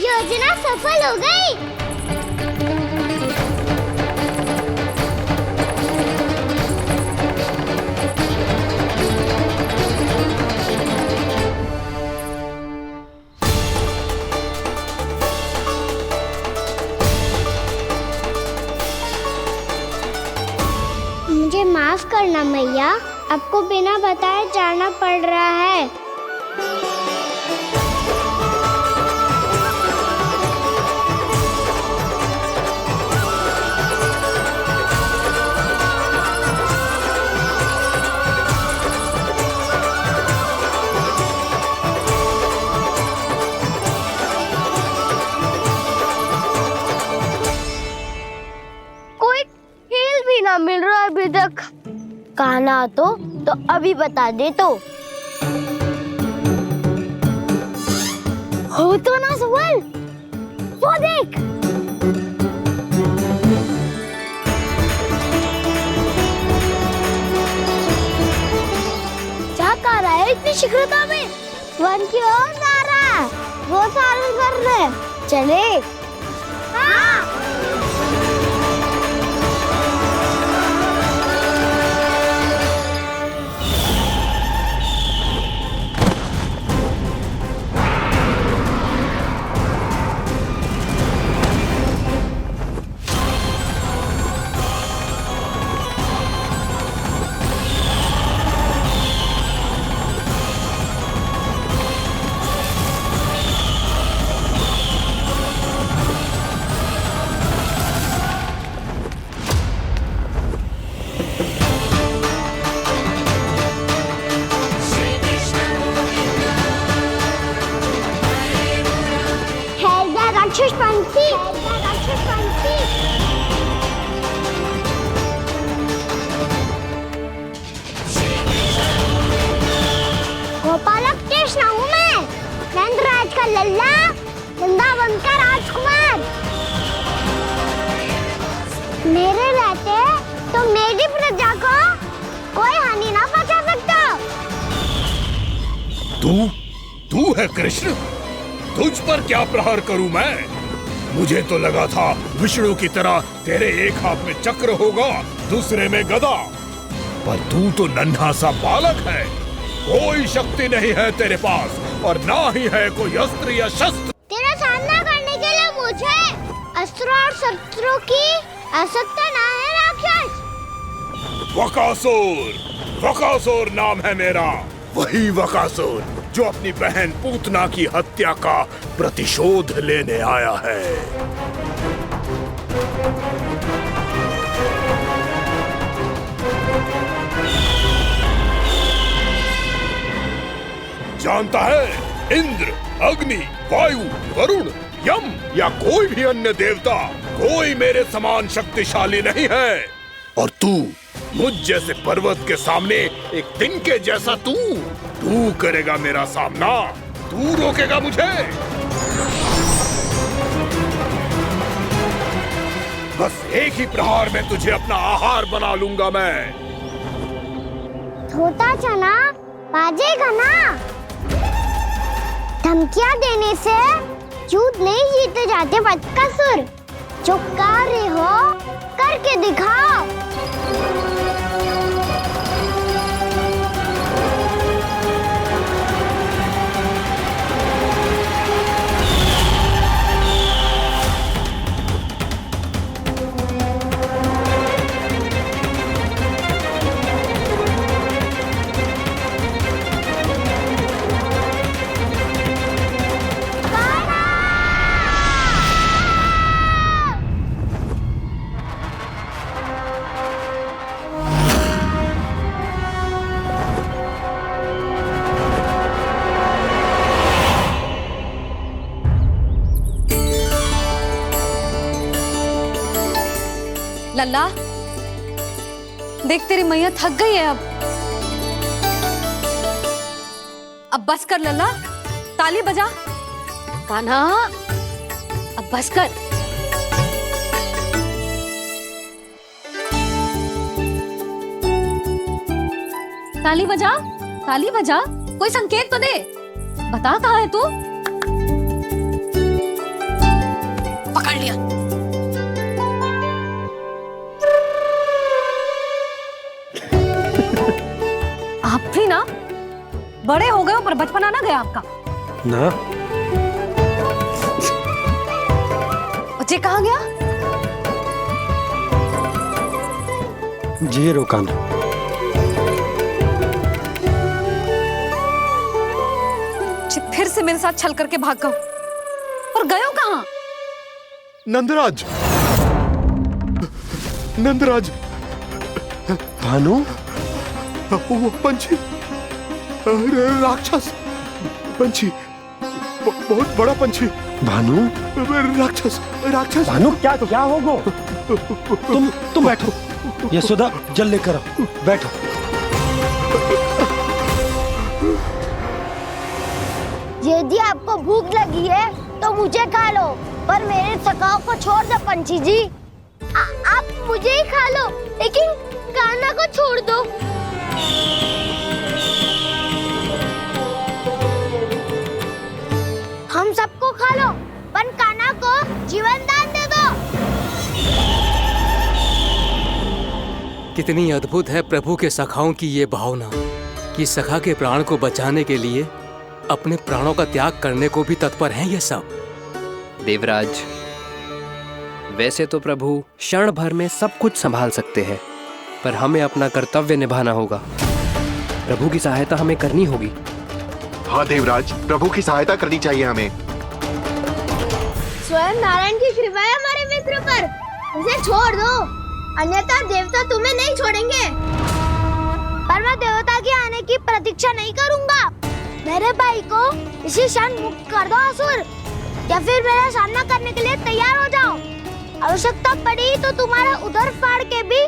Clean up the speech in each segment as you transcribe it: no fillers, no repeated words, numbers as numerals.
योजना सफल हो गई। मुझे माफ करना मैया, आपको बिना बताए जाना पड़ रहा है। कोई खेल भी ना मिल रहा अभी तक। कहना तो अभी बता दे तो। हो तो ना सवाल, वो देख। क्या कर रहा है इतनी शीघ्रता में? वन की ओर जा रहा है, वो चालू कर रहे। चले। हाँ। गोपालक कृष्ण हूँ मैं, नंदराज का लल्ला, वृंदावन का राजकुमार। मेरे रहते तो मेरी प्रजा को कोई हानि ना पहुंचा सकता। तू है कृष्ण? तुझ पर क्या प्रहार करूं मैं? मुझे तो लगा था विष्णु की तरह तेरे एक हाथ में चक्र होगा, दूसरे में गदा, पर तू तो नन्हा सा बालक है। कोई शक्ति नहीं है तेरे पास और ना ही है कोई अस्त्र या शस्त्र। तेरा सामना करने के लिए मुझे अस्त्र और शस्त्रों की आवश्यकता ना है राक्षस। वकासुर नाम है मेरा, वही वकासुर जो अपनी बहन पूतना की हत्या का प्रतिशोध लेने आया है। जानता है, इंद्र, अग्नि, वायु, वरुण, यम या कोई भी अन्य देवता कोई मेरे समान शक्तिशाली नहीं है। और तू मुझ जैसे पर्वत के सामने एक तिनके जैसा तू करेगा मेरा सामना? तू रोकेगा मुझे? बस एक ही प्रहार में तुझे अपना आहार बना लूंगा मैं। छोटा चना बाजेगा ना। धमकियां देने से युद्ध नहीं जीते जाते बदकसूर। जो कार्य हो करके दिखाओ। लल्ला, देख तेरी मैया थक गई है अब बस कर लल्ला, ताली बजा। कान्हा, अब बस कर। ताली बजा, ताली बजा, कोई संकेत तो दे। बता कहाँ है तू? पर बचपना ना गया आपका? ना। बच्चे कहाँ गया? जी रोकान। फिर से मेरे साथ छल करके भाग गए। और गयो कहाँ? नंदराज, नंदराज। भानु, वो पंछी, राक्षस पंछी, बहुत बड़ा पंछी। भानु, राक्षस, राक्षस। भानु क्या क्या होगा? तुम बैठो। यशोदा जल लेकर आओ, बैठो। यदि आपको भूख लगी है तो मुझे खा लो, पर मेरे सखाओं को छोड़ दो पंछी जी। आप मुझे ही खा लो, लेकिन कान्हा को छोड़ दो। हम सबको खा लो, पर कान्हा को जीवन दान दे दो। कितनी अद्भुत है प्रभु के सखाओं की ये भावना कि सखा के प्राण को बचाने के लिए अपने प्राणों का त्याग करने को भी तत्पर हैं ये सब। देवराज, वैसे तो प्रभु क्षण भर में सब कुछ संभाल सकते हैं, पर हमें अपना कर्तव्य निभाना होगा। प्रभु की सहायता हमें करनी होगी। हाँ देवराज, प्रभु की सहायता करनी चाहिए हमें। स्वयं नारायण की कृपा है हमारे मित्र पर, उसे छोड़ दो, अन्यथा देवता तुम्हें नहीं छोड़ेंगे। पर मैं देवता के आने की प्रतीक्षा नहीं करूंगा। मेरे भाई को इसी क्षण मुक्त कर दो असुर, या फिर मेरा सामना करने के लिए तैयार हो जाओ। आवश्यकता पड़ी तो तुम्हारा उधर फाड़ के भी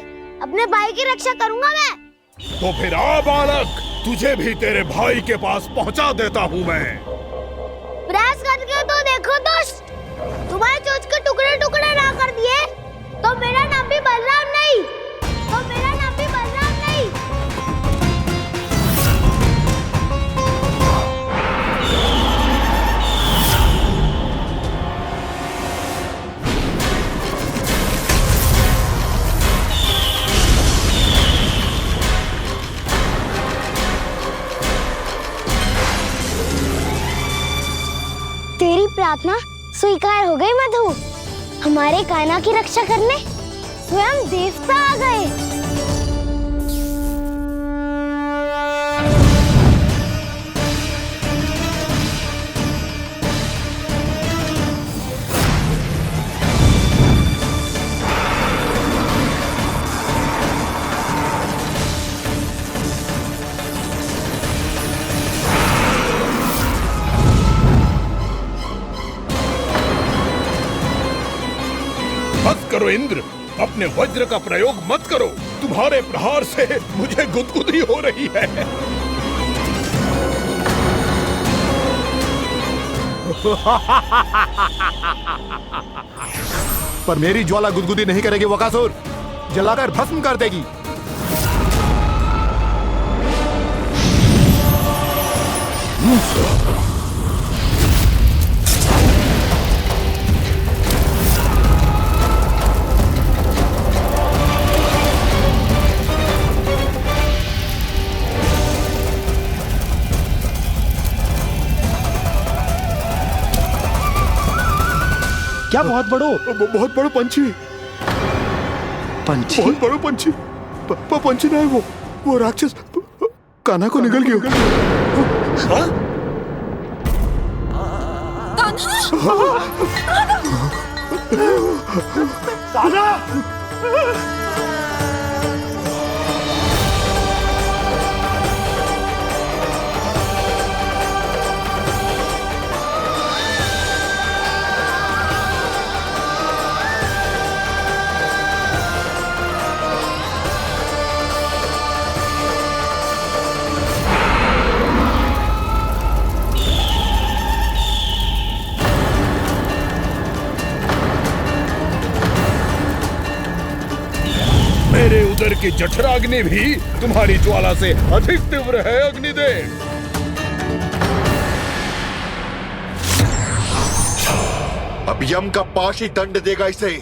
अपने भाई की रक्षा करूंगा मैं। तो फिर आ बालक, तुझे भी तेरे भाई के पास पहुंचा देता हूँ मैं। प्रयास करके तो देखो दोस्त, तुम्हारे चोंच के टुकड़े टुकड़े ना कर दिए तो मेरा नाम भी बलराम नहीं, तो मेरा नाम भी बलराम नहीं। तेरी प्रार्थना स्वीकार हो गई मधु। हमारे कान्हा की रक्षा करने स्वयं देवता आ गए। मत करो इंद्र, अपने वज्र का प्रयोग मत करो। तुम्हारे प्रहार से मुझे गुदगुदी हो रही है। पर मेरी ज्वाला गुदगुदी नहीं करेगी वकासुर, जलाकर भस्म कर देगी। क्या बहुत बड़ो? बहुत बड़ा पंछी, पंछी? बहुत बड़ा पंछी। पंछी ना है वो राक्षस कान्हा को निगल गया। हाँ? मेरे उदर की जठराग्नि भी तुम्हारी ज्वाला से अधिक तीव्र है अग्निदेव। अब यम का पाशी दंड देगा इसे।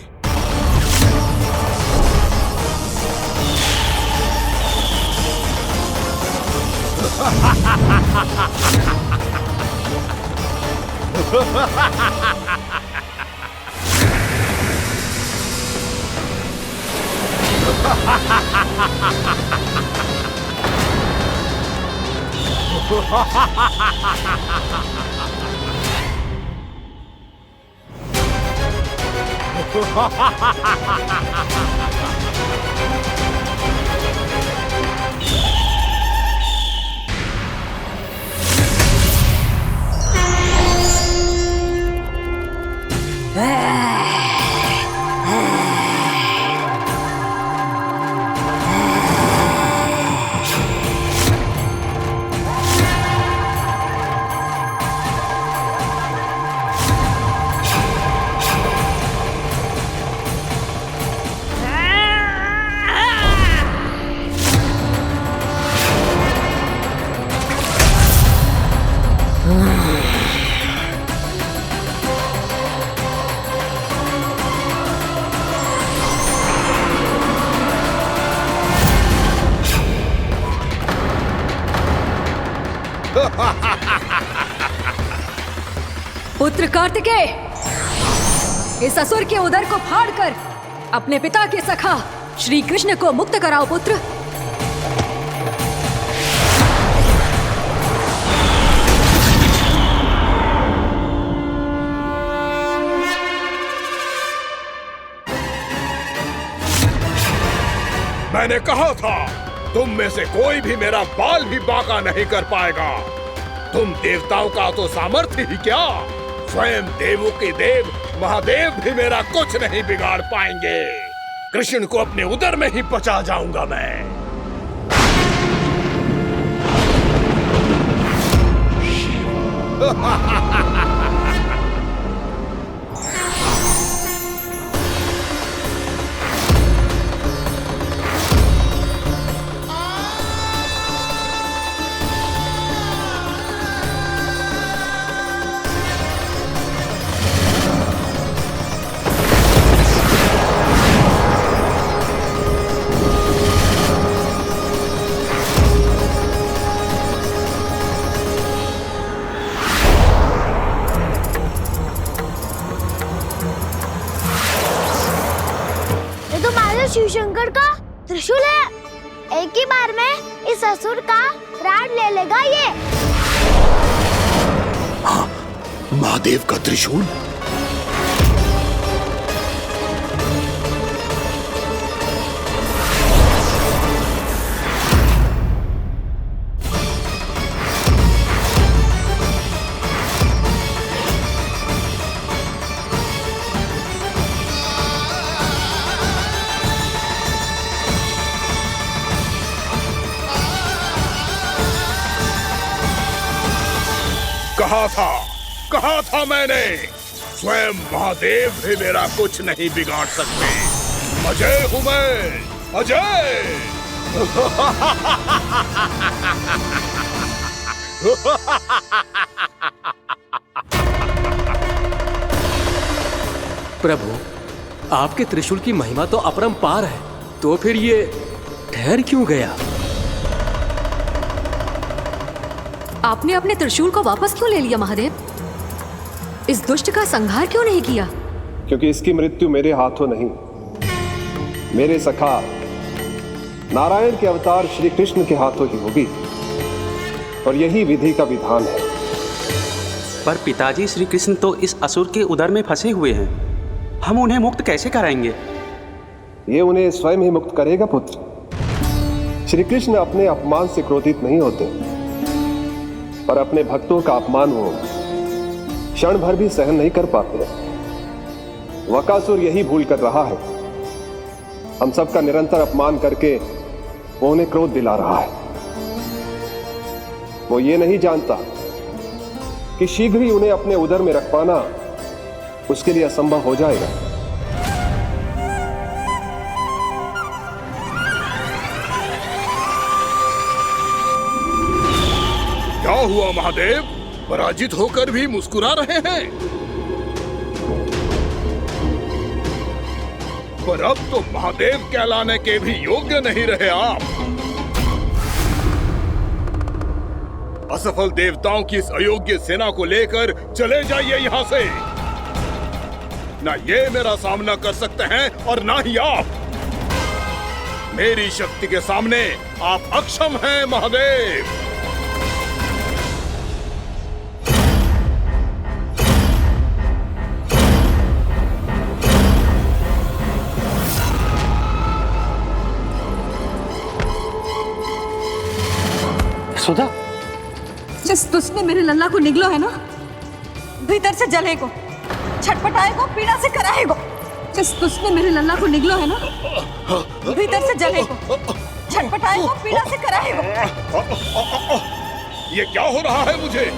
पुत्र कार्तिकेय, इस असुर के उदर को फाड़कर अपने पिता के सखा श्री कृष्ण को मुक्त कराओ पुत्र। मैंने कहा था तुम में से कोई भी मेरा बाल भी बांका नहीं कर पाएगा। तुम देवताओं का तो सामर्थ्य ही क्या, स्वयं देवों के देव महादेव भी मेरा कुछ नहीं बिगाड़ पाएंगे। कृष्ण को अपने उदर में ही पचा जाऊंगा मैं। शिव शंकर का त्रिशूल है। एक ही बार में इस असुर का प्राण ले लेगा ये। हाँ, महादेव का त्रिशूल। कहा था मैंने, स्वयं महादेव भी मेरा कुछ नहीं बिगाड़ सकते। अजय हूं मैं, अजय। प्रभु, आपके त्रिशूल की महिमा तो अपरंपार है, तो फिर ये ठहर क्यों गया? आपने अपने त्रिशूल को वापस क्यों ले लिया महादेव? इस दुष्ट का संहार क्यों नहीं किया? क्योंकि इसकी मृत्यु मेरे हाथों नहीं, मेरे सखा नारायण के अवतार श्री कृष्ण के हाथों ही होगी, और यही विधि का विधान है। पर पिताजी, श्री कृष्ण तो इस असुर के उदर में फंसे हुए हैं, हम उन्हें मुक्त कैसे कराएंगे? ये उन्हें स्वयं ही मुक्त करेगा पुत्र। श्री कृष्ण अपने अपमान से क्रोधित नहीं होते, पर अपने भक्तों का अपमान वो क्षण भर भी सहन नहीं कर पाते। वकासुर यही भूल कर रहा है, हम सबका निरंतर अपमान करके वो उन्हें क्रोध दिला रहा है। वो ये नहीं जानता कि शीघ्र ही उन्हें अपने उदर में रख पाना उसके लिए असंभव हो जाएगा। क्या हुआ महादेव, पराजित होकर भी मुस्कुरा रहे हैं? पर अब तो महादेव कहलाने के भी योग्य नहीं रहे आप। असफल देवताओं की इस अयोग्य सेना को लेकर चले जाइए यहाँ से। ना ये मेरा सामना कर सकते हैं और ना ही आप। मेरी शक्ति के सामने आप अक्षम हैं महादेव। सुधा, जिस दुष्ट ने मेरे लल्ला को निगलो है ना, भीतर से जलेगो, छटपटाएगो, पीड़ा से कराएगो। जिस दुष्ट ने मेरे लल्ला को निगलो है ना, भीतर से जलेगो, छटपटाएगो, पीड़ा से कराएगो। ये क्या हो रहा है मुझे?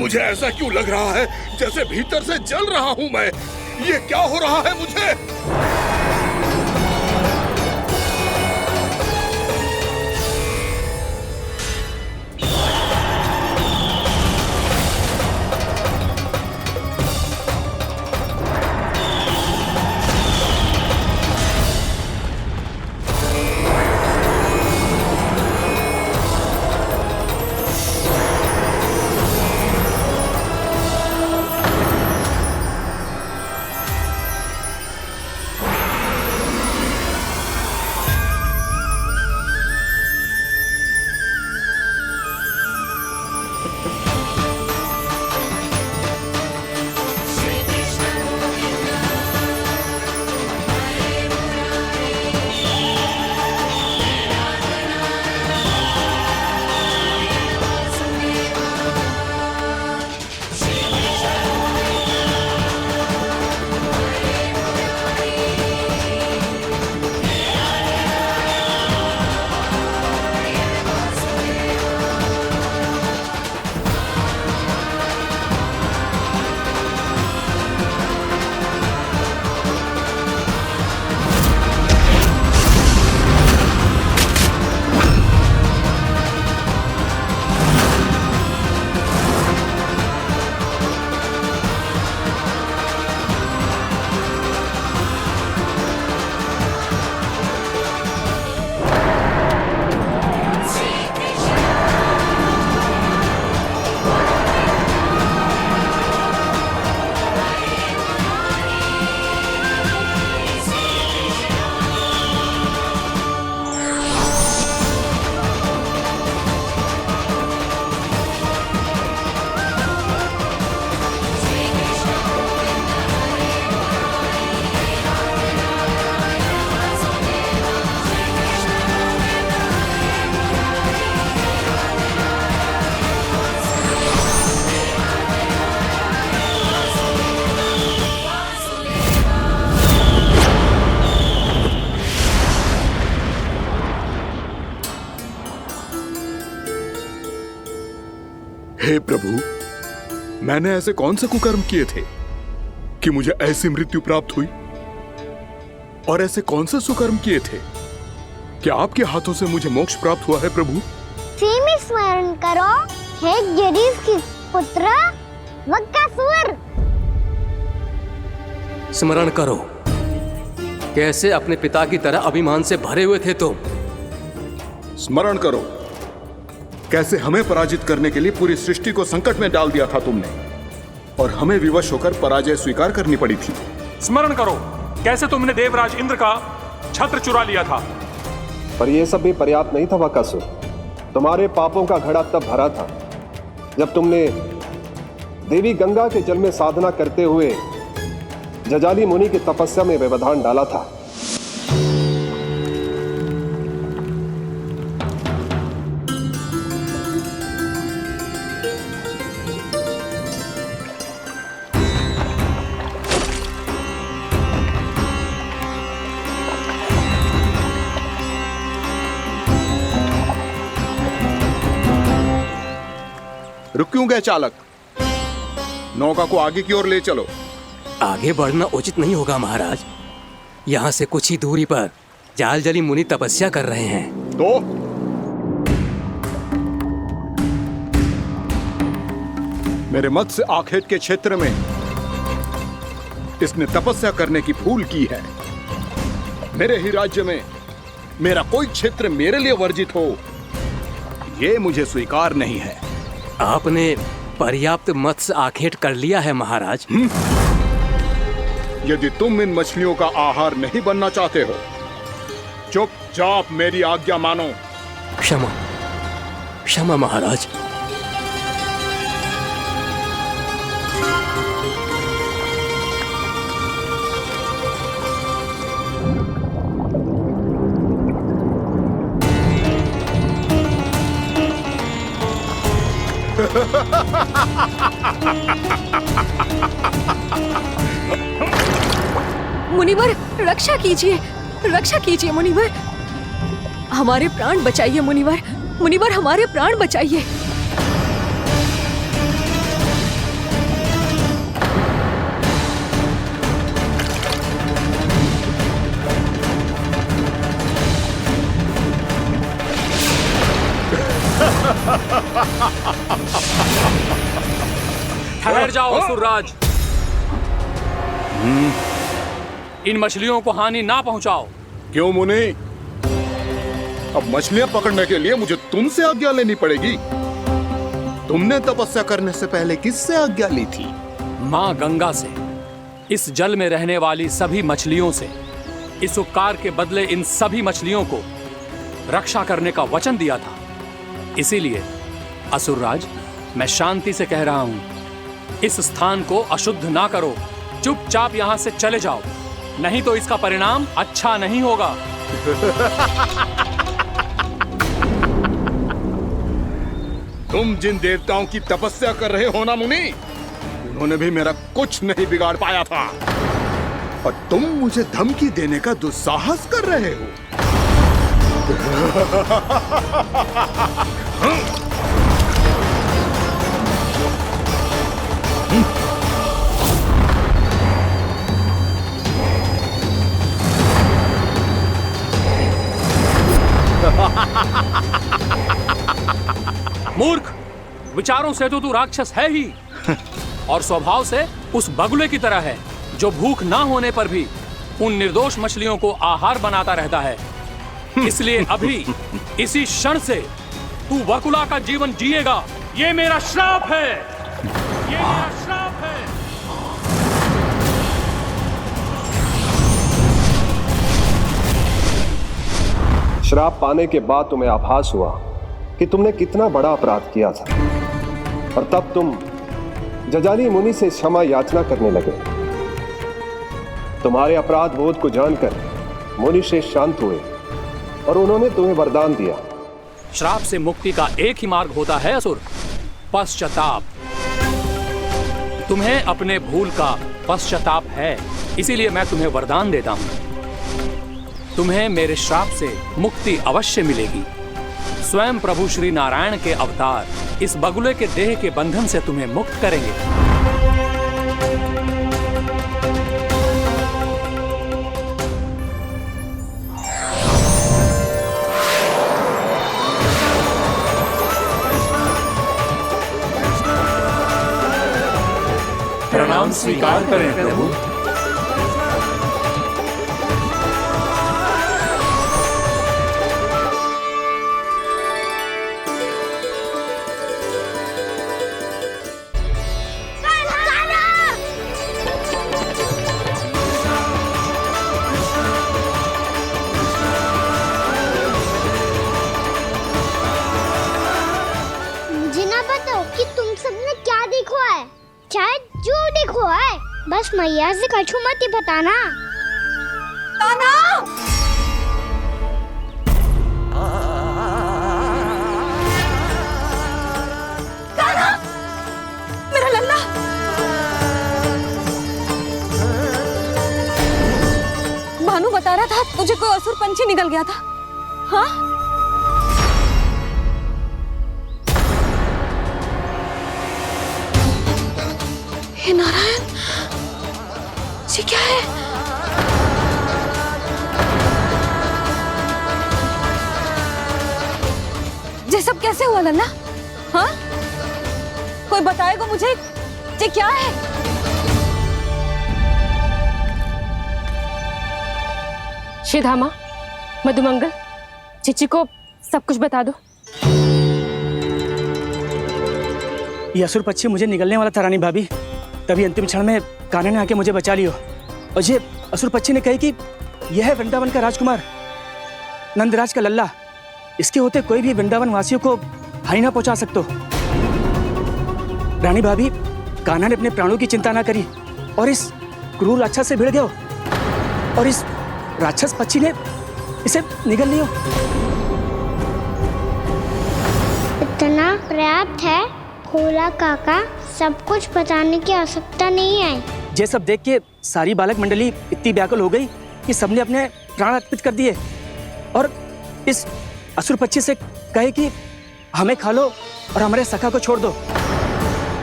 मुझे ऐसा क्यों लग रहा है जैसे भीतर से जल रहा हूं मैं? ये क्या हो रहा है मुझे? हे प्रभु, मैंने ऐसे कौन से कुकर्म किए थे कि मुझे ऐसी मृत्यु प्राप्त हुई? और ऐसे कौन से सुकर्म किए थे कि आपके हाथों से मुझे मोक्ष प्राप्त हुआ है प्रभु? में स्मरण करो, हे गिरीश की पुत्र वक्कासुर। स्मरण करो, कैसे अपने पिता की तरह अभिमान से भरे हुए थे तुम। स्मरण करो, कैसे हमें पराजित करने के लिए पूरी सृष्टि को संकट में डाल दिया था तुमने और हमें विवश होकर पराजय स्वीकार करनी पड़ी थी। स्मरण करो, कैसे तुमने देवराज इंद्र का छत्र चुरा लिया था। पर यह सब भी पर्याप्त नहीं था वक्कासुर। तुम्हारे पापों का घड़ा तब भरा था जब तुमने देवी गंगा के जल में साधना करते हुए जजाली मुनि की तपस्या में व्यवधान डाला था। रुक क्यों गए चालक? नौका को आगे की ओर ले चलो। आगे बढ़ना उचित नहीं होगा महाराज। यहाँ से कुछ ही दूरी पर जालजली मुनि तपस्या कर रहे हैं। तो मेरे मत्स्य आखेट के क्षेत्र में इसने तपस्या करने की भूल की है। मेरे ही राज्य में मेरा कोई क्षेत्र मेरे लिए वर्जित हो, ये मुझे स्वीकार नहीं है। आपने पर्याप्त मत्स्य आखेट कर लिया है महाराज। यदि तुम इन मछलियों का आहार नहीं बनना चाहते हो, चुपचाप मेरी आज्ञा मानो। क्षमा, क्षमा महाराज। मुनिवर, रक्षा कीजिए, रक्षा कीजिए मुनिवर, हमारे प्राण बचाइए मुनिवर, मुनिवर हमारे प्राण बचाइए। ठहर जाओ असुरराज। इन मछलियों को हानि ना पहुंचाओ। क्यों मुनि? अब मछलियां पकड़ने के लिए मुझे तुमसे आज्ञा लेनी पड़ेगी। तुमने तपस्या करने से पहले किससे आज्ञा ली थी? माँ गंगा से, इस जल में रहने वाली सभी मछलियों से। इस उपकार के बदले इन सभी मछलियों को रक्षा करने का वचन दिया था। इसीलिए असुरराज, मैं शांति से कह रहा हूं, इस स्थान को अशुद्ध ना करो। चुपचाप यहां से चले जाओ, नहीं तो इसका परिणाम अच्छा नहीं होगा। तुम जिन देवताओं की तपस्या कर रहे हो ना मुनि, उन्होंने भी मेरा कुछ नहीं बिगाड़ पाया था, और तुम मुझे धमकी देने का दुस्साहस कर रहे हो। मूर्ख, विचारों से तो तू राक्षस है ही, और स्वभाव से उस बगुले की तरह है जो भूख ना होने पर भी उन निर्दोष मछलियों को आहार बनाता रहता है। इसलिए अभी इसी क्षण से तू वकुला का जीवन जिएगा। ये मेरा श्राप है, ये मेरा श्राप है। श्राप पाने के बाद तुम्हें आभास हुआ कि तुमने कितना बड़ा अपराध किया था, और तब तुम जजाली मुनि से क्षमा याचना करने लगे। तुम्हारे अपराध बोध को जानकर मुनि से शांत हुए और उन्होंने तुम्हें वरदान दिया। श्राप से मुक्ति का एक ही मार्ग होता है असुर, पश्चाताप। तुम्हें अपने भूल का पश्चाताप है, इसीलिए मैं तुम्हें वरदान देता हूं। तुम्हें मेरे श्राप से मुक्ति अवश्य मिलेगी। स्वयं प्रभु श्री नारायण के अवतार इस बगुले के देह के बंधन से तुम्हें मुक्त करेंगे। प्रणाम स्वीकार करें प्रभु। बस मैया से कछु मत ही बताना। ताना! ताना! मेरा लल्ला! भानु बता रहा था तुझे कोई असुर पंछी निकल गया था। हाँ? हे नारायण, ये क्या है? ये सब कैसे हुआ लल्ला? हाँ, कोई बताएगा मुझे ये क्या है? श्रीधामा, मधुमंगल, चिची को सब कुछ बता दो। ये असुर पक्षी मुझे निगलने वाला था रानी भाभी, तभी अंतिम क्षण में कान्हा ने आके मुझे बचा लियो। और ये असुर पक्षी ने कही कि यह है वृंदावन का राजकुमार, नंदराज का लल्ला। इसके होते कोई भी वृंदावन वासियों को हानि ना पहुंचा सकते। रानी भाभी, कान्हा ने अपने प्राणों की चिंता ना करी और इस क्रूर राक्षस से भिड़ गयो और इस राक्षस पक्षी ने इसे निगल लियो। इतना पर्याप्त है भोला काका, सब कुछ बताने की आवश्यकता नहीं है। ये सब देख के सारी बालक मंडली इतनी व्याकुल हो गई कि सबने अपने प्राण अर्पित कर दिए और इस असुर पक्षी से कहे कि हमें खा लो और हमारे सखा को छोड़ दो।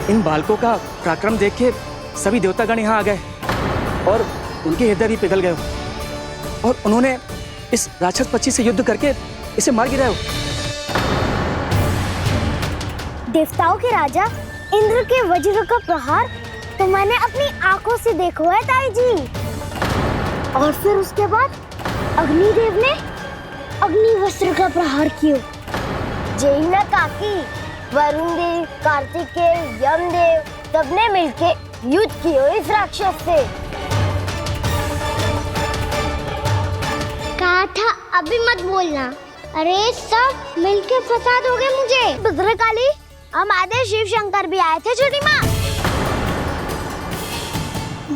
इन बालकों का पराक्रम देख के सभी देवतागण यहाँ आ गए और उनके हृदय भी पिघल गए और उन्होंने इस राक्षस पक्षी से युद्ध करके इसे मार गिराया। देवताओं के राजा इंद्र के वज्र का प्रहार तो मैंने अपनी आंखों से देखा है ताई जी। और फिर उसके बाद अग्निदेव ने अग्निवस्त्र का प्रहार किया। जय ना काकी, वरुण देव, कार्तिकेय, यमदेव सबने मिलके युद्ध किया इस राक्षस से। कहा था अभी मत बोलना, अरे सब मिलके फंसा दोगे मुझे। भद्रकाली, हमारे शिव शंकर भी आए थे छोटी माँ।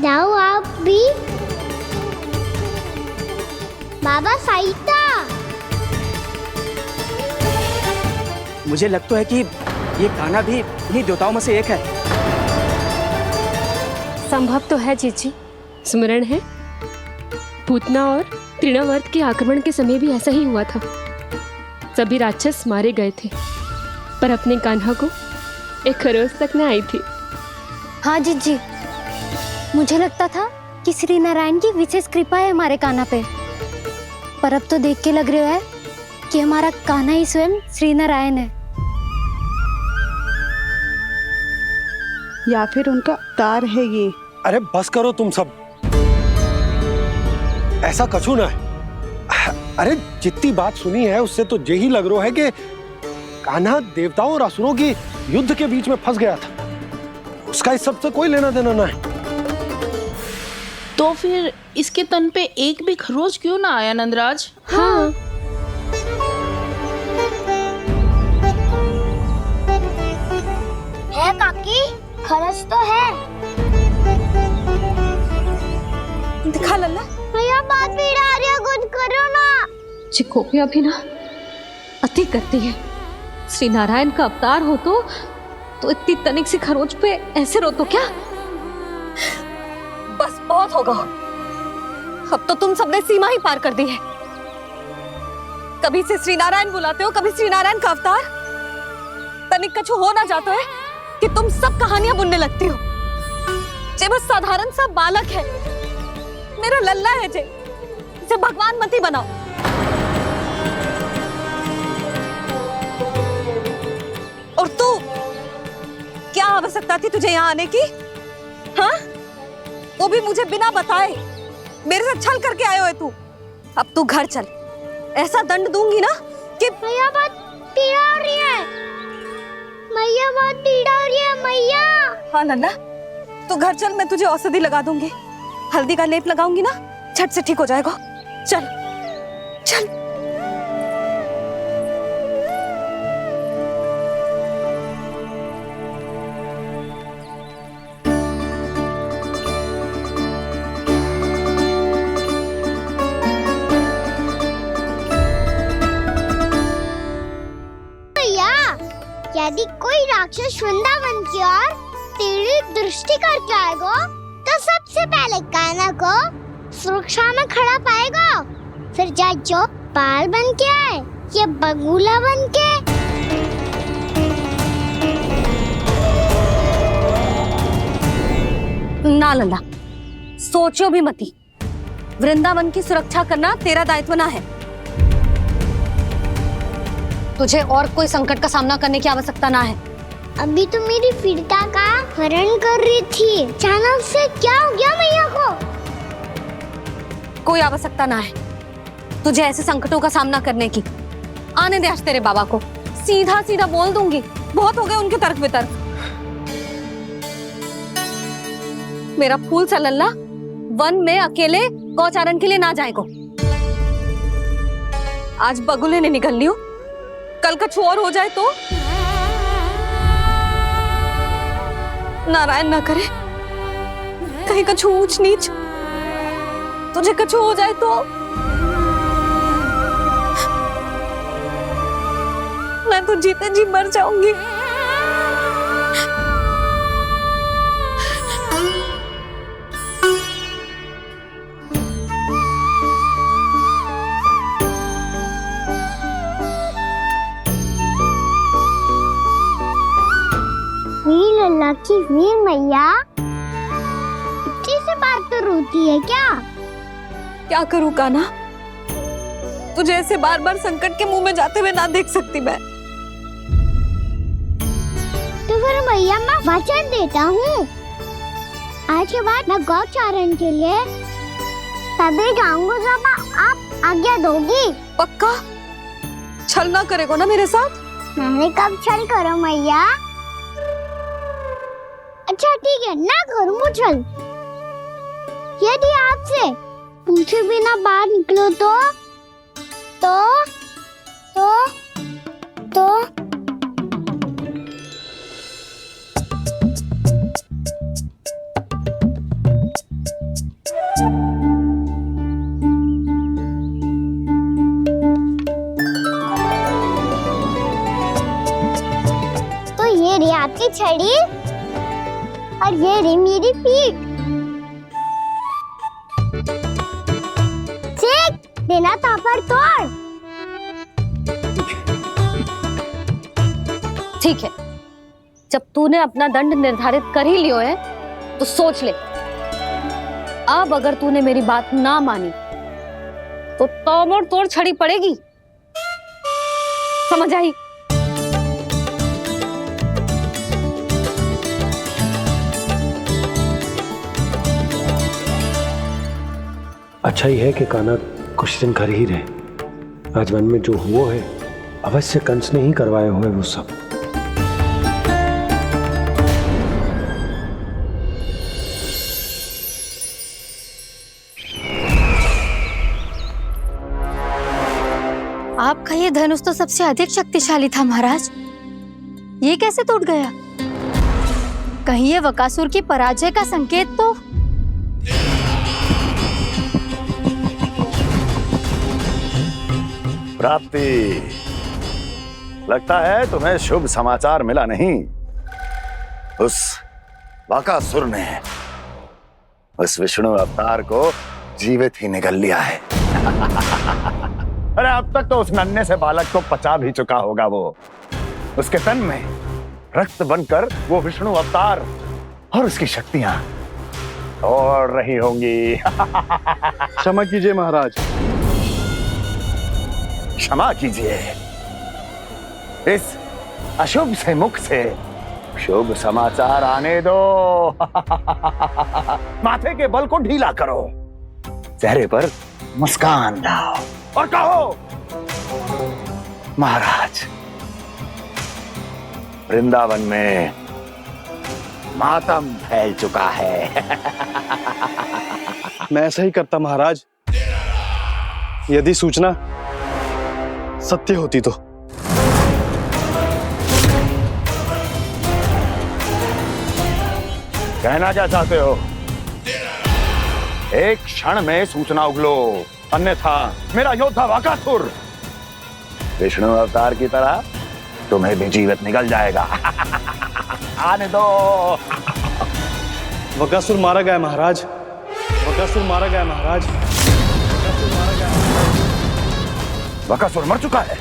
जाओ आप भी। बाबा साईता, मुझे लगता है कि ये कान्हा भी इन्हीं देवताओं में से एक है। संभव तो है चीची। स्मरण है, पूतना और तृणावर्त के आक्रमण के समय भी ऐसा ही हुआ था। सभी राक्षस मारे गए थे, पर अपने कान्हा को एक खरोच तक न आई थी। हाँ जीजी, मुझे लगता था कि श्री नारायण की विशेष कृपा है हमारे कान्हा पे, पर अब तो देख के लग रहा है कि हमारा कान्हा ही स्वयं श्री नारायण है। या फिर उनका अवतार है ये। अरे बस करो तुम सब, ऐसा कछु ना है। अरे जितनी बात सुनी है उससे तो यही लग रहा है कि कान्हा देवताओं और असुरों की युद्ध के बीच में फंस गया था। उसका इस सबसे कोई लेना देना ना है। तो फिर इसके तन पे एक भी खरोच क्यों ना आया नंदराज? हाँ, है काकी, खरच तो है। दिखा लल्ला। भैया बात पीड़ा आ रही है, कुछ करो ना। चिकोपिया भी ना अति करती है। श्री नारायण का अवतार हो तो इतनी तनिक सी खरोच पे ऐसे रो तो क्या? बस बहुत होगा। अब तो तुम सबने सीमा ही पार कर दी है। कभी से श्री नारायण बुलाते हो, कभी श्री नारायण का अवतार। तनिक कछु हो ना जाता है कि तुम सब कहानियां बुनने लगती हो। जे बस साधारण सा बालक है, मेरा लल्ला है जे, इसे भगवान मत ही बनाओ। और तू, क्या आवश्यकता थी तुझे यहाँ आने की? हाँ, वो भी मुझे बिना बताए। मेरे से छल करके आयो है तू। अब तू घर चल, ऐसा दंड दूंगी ना कि मैया बहुत पीड़ा हो रही है। मैया बहुत पीड़ा हो रही है मैया। हाँ नन्ना, तू घर चल, मैं तुझे औषधि लगा दूंगी। हल्दी का लेप लगाऊंगी ना, झट से ठीक हो जाएगा। चल चल। यदि कोई राक्षस वृंदावन की ओर तेरी दृष्टि करके आएगा तो सबसे पहले कान्हा को सुरक्षा में खड़ा पाएगा। फिर चाहे जो पाल बन के आए या बगुला बन के। ना लल्ला, सोचो भी मती। वृंदावन की सुरक्षा करना तेरा दायित्व ना है। तुझे और कोई संकट का सामना करने की आवश्यकता ना है। अभी तो मेरी पीड़िता का हरण कर रही थी, अचानक से क्या हो गया मैया को? कोई आवश्यकता ना है तुझे ऐसे संकटों का सामना करने की। आने दे आज तेरे बाबा को, सीधा सीधा बोल दूंगी। बहुत हो गए उनके तर्क वितर्क। मेरा फूल सा लल्ला वन में अकेले गौचारण के लिए ना जाए को। आज बगुले ने निकल लियो, कल कछु और हो जाए तो नारायण ना करे, कहीं कछु ऊंच नीच तुझे कछु हो जाए तो मैं तो जीते जी मर जाऊंगी। वीर लल्ला की वीर मैया इतनी से बात तो रोती है क्या? क्या करूं कान्हा, तुझे ऐसे बार बार संकट के मुंह में जाते हुए ना देख सकती मैं। तो फिर मैया मैं वचन देता हूँ, आज के बाद मैं गौचारण के लिए तभी जाऊंगा जब आप आज्ञा दोगी। पक्का? छल ना करेगा ना मेरे साथ? मैंने कब छल करो मैया? अच्छा ठीक है, ना करूँ छल। यदि आपसे पूछे बिना बाहर निकलो तो ये रे आपकी छड़ी और ये रे मेरी पीठ। सेक देना तापर तोड़। ठीक है, जब तूने अपना दंड निर्धारित कर ही लियो है तो सोच ले, अब अगर तूने मेरी बात ना मानी तो तोड़ तोड़ छड़ी पड़ेगी। समझ आई? अच्छा ही है कि कान्हा कुछ दिन घर ही रहे। आज वन में जो हुआ है अवश्य कंस ने ही करवाए हुए वो सब। आपका ये धनुष तो सबसे अधिक शक्तिशाली था महाराज, ये कैसे टूट गया? कहीं ये बकासुर की पराजय का संकेत तो? प्राप्ति, लगता है तुम्हें शुभ समाचार मिला नहीं। उस बकासुर ने उस विष्णु अवतार को जीवित ही निगल लिया है। अरे अब तक तो उस नन्हे से बालक को पचा भी चुका होगा वो। उसके तन में रक्त बनकर वो विष्णु अवतार और उसकी शक्तियां दौड़ रही होंगी। क्षमा कीजिए महाराज। क्षमा कीजिए, इस अशुभ से मुख से शुभ समाचार आने दो। माथे के बल को ढीला करो, चेहरे पर मुस्कान लाओ और कहो, महाराज, वृंदावन में मातम फैल चुका है। मैं ऐसा ही करता महाराज, यदि सूचना सत्य होती तो। कहना क्या चाहते हो? एक क्षण में सूचना उगलो, अन्यथा मेरा योद्धा बकासुर विष्णु अवतार की तरह तुम्हें भी जीवित निकल जाएगा। आने दो। बकासुर मारा गया महाराज, बकासुर मारा गया महाराज, बकासुर मारा गया। बकासुर मर चुका है?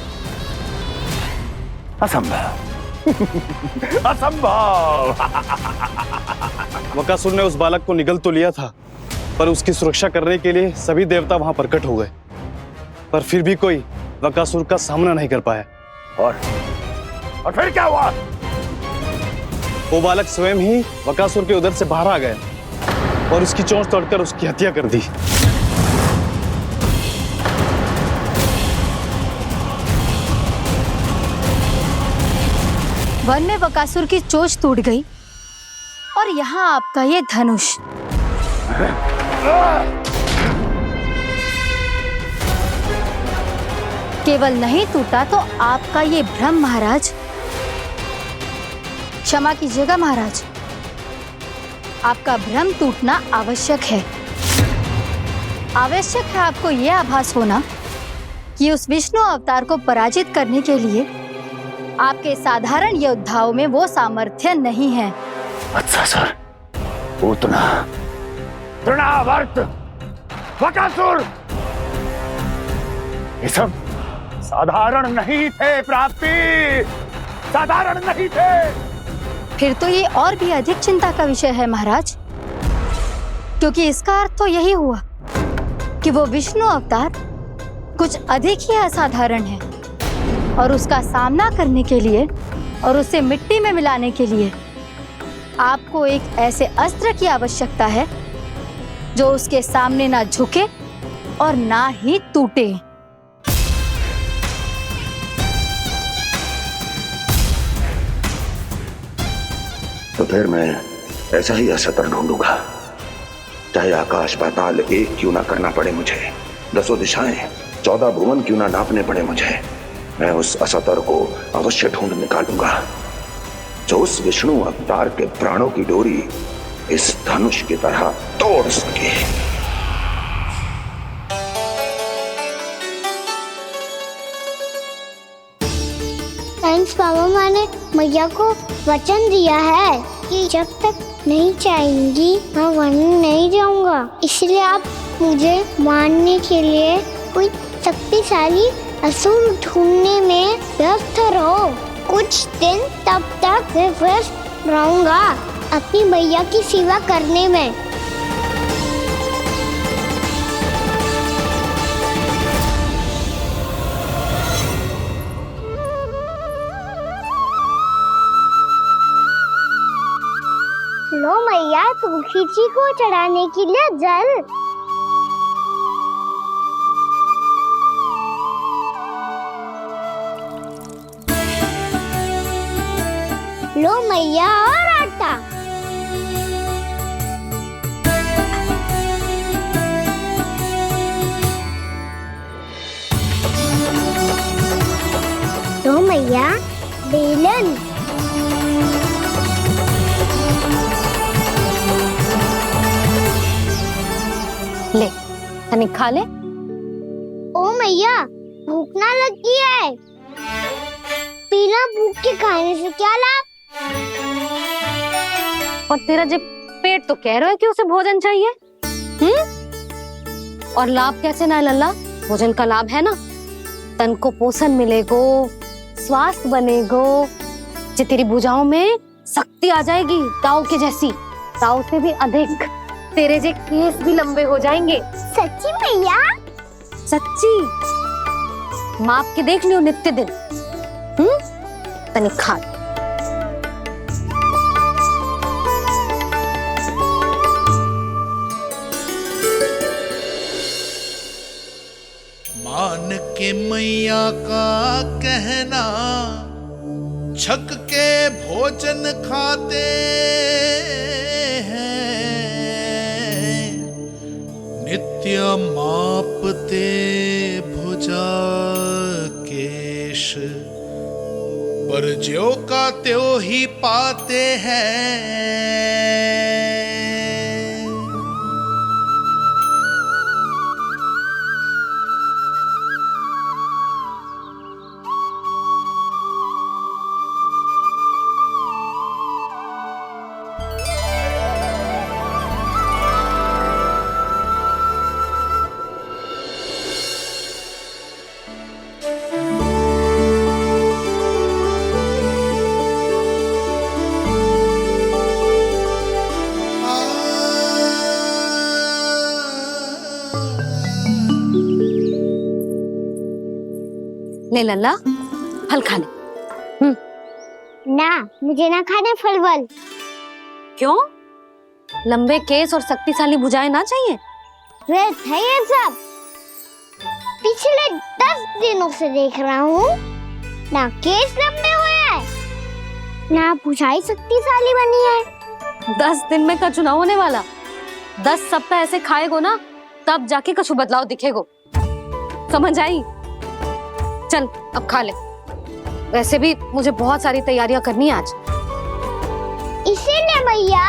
असंभव। असंभव। बकासुर ने उस बालक को निगल तो लिया था, पर उसकी सुरक्षा करने के लिए सभी देवता वहां प्रकट हो गए, पर फिर भी कोई बकासुर का सामना नहीं कर पाया। और फिर क्या हुआ? वो बालक स्वयं ही बकासुर के उदर से बाहर आ गया और उसकी चोंच तोड़कर उसकी हत्या कर दी। वन में बकासुर की चोंच टूट गई और यहाँ आपका ये धनुष। केवल नहीं टूटा तो आपका ये भ्रम महाराज। क्षमा कीजिएगा महाराज, आपका भ्रम टूटना आवश्यक है। आवश्यक है आपको यह आभास होना कि उस विष्णु अवतार को पराजित करने के लिए आपके साधारण योद्धाओं में वो सामर्थ्य नहीं है। अच्छा सर, पूतना, तृणावर्त, बकासुर, ये सब साधारण नहीं थे प्राप्ति, साधारण नहीं थे। फिर तो ये और भी अधिक चिंता का विषय है महाराज, क्योंकि इसका अर्थ तो यही हुआ कि वो विष्णु अवतार कुछ अधिक ही असाधारण है और उसका सामना करने के लिए और उसे मिट्टी में मिलाने के लिए आपको एक ऐसे अस्त्र की आवश्यकता है जो उसके सामने ना झुके और ना ही टूटे। तो फिर मैं ऐसा ही अस्त्र ढूंढूंगा, चाहे आकाश पाताल एक क्यों ना करना पड़े मुझे, 10 दिशाएं 14 भुवन क्यों ना नापने पड़े मुझे। मैं उस अस्त्र को अवश्य ढूंढ निकालूंगा जो उस विष्णु अवतार के प्राणों की डोरी इस धनुष की तरह तोड़ सके। थैंक्स पापा, मैंने मैया को वचन दिया है कि जब तक नहीं चाहेंगी मैं वन नहीं जाऊंगा। इसलिए आप मुझे मारने के लिए कोई शक्तिशाली असुर ढूंढने में व्यस्त रहो। कुछ दिन तब तक मैं व्यस्त रहूंगा अपनी मैया की सेवा करने में। लो मैया, तुलसी जी को चढ़ाने के लिए जल। लो मैया, और आटा। लो मैया, बेलन। ले, तनिक खा ले। ओ मैया, भूख ना लगी है। बिना भूख के खाने से क्या लाभ? और तेरा जब पेट तो कह रहा है कि उसे भोजन चाहिए, और लाभ कैसे ना लल्ला? भोजन का लाभ है ना, तन को पोषण मिलेगो, स्वास्थ्य बनेगो, जे तेरी भुजाओं में शक्ति आ जाएगी ताऊ के जैसी, ताऊ से भी अधिक। तेरे जे केस भी लंबे हो जाएंगे। सच्ची मैया? सच्ची। माप के देख लियो नित्य दिन। तनिक खा। मान के मैया का कहना, छक के भोजन खाते हैं, नित्य मापते भुजा केश, पर ज्यों का त्यों ही पाते हैं। ले लल्ला, फल खा ले। ना, मुझे ना खाने फल वल। क्यों? लंबे केस और शक्तिशाली भुजाएं ना चाहिए? व्यर्थ है ये सब। पिछले 10 दिनों से देख रहा हूँ, ना केस लंबे हुए हैं, ना भुजाएं शक्तिशाली बनी है। 10 दिन में का चुनाव होने वाला। 10 सप्ताह ऐसे खाएगो ना, तब जाके कुछ बदलाव दिखेगो। समझ आई? चल अब खा ले। वैसे भी मुझे बहुत सारी तैयारियां करनी है आज। इसीलिए भैया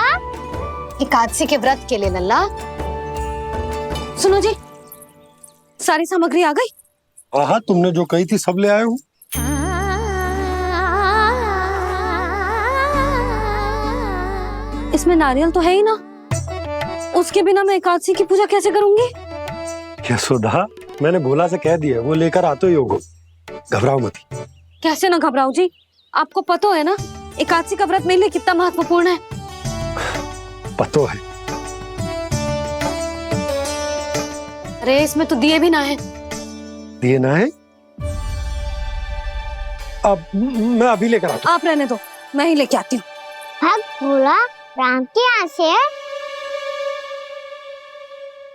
एकादशी के व्रत के लिए लल्ला। सुनो जी, सारी सामग्री आ गई? हाँ, तुमने जो कही थी सब ले आए हूँ। इसमें नारियल तो है ही ना, उसके बिना मैं एकादशी की पूजा कैसे करूंगी? यशोदा, मैंने भोला से कह दिया, वो लेकर आते ही होगा, घबराओ मत। कैसे ना घबराओ जी, आपको पता है ना एकादशी का व्रत मेरे लिए कितना महत्वपूर्ण है। पतो है। अरे इसमें तो दिए भी ना है। दिए ना है? अब मैं अभी लेकर आता हूँ। आप रहने दो, मैं ही लेके आती हूँ। भक्त भोला राम के यहाँ से है?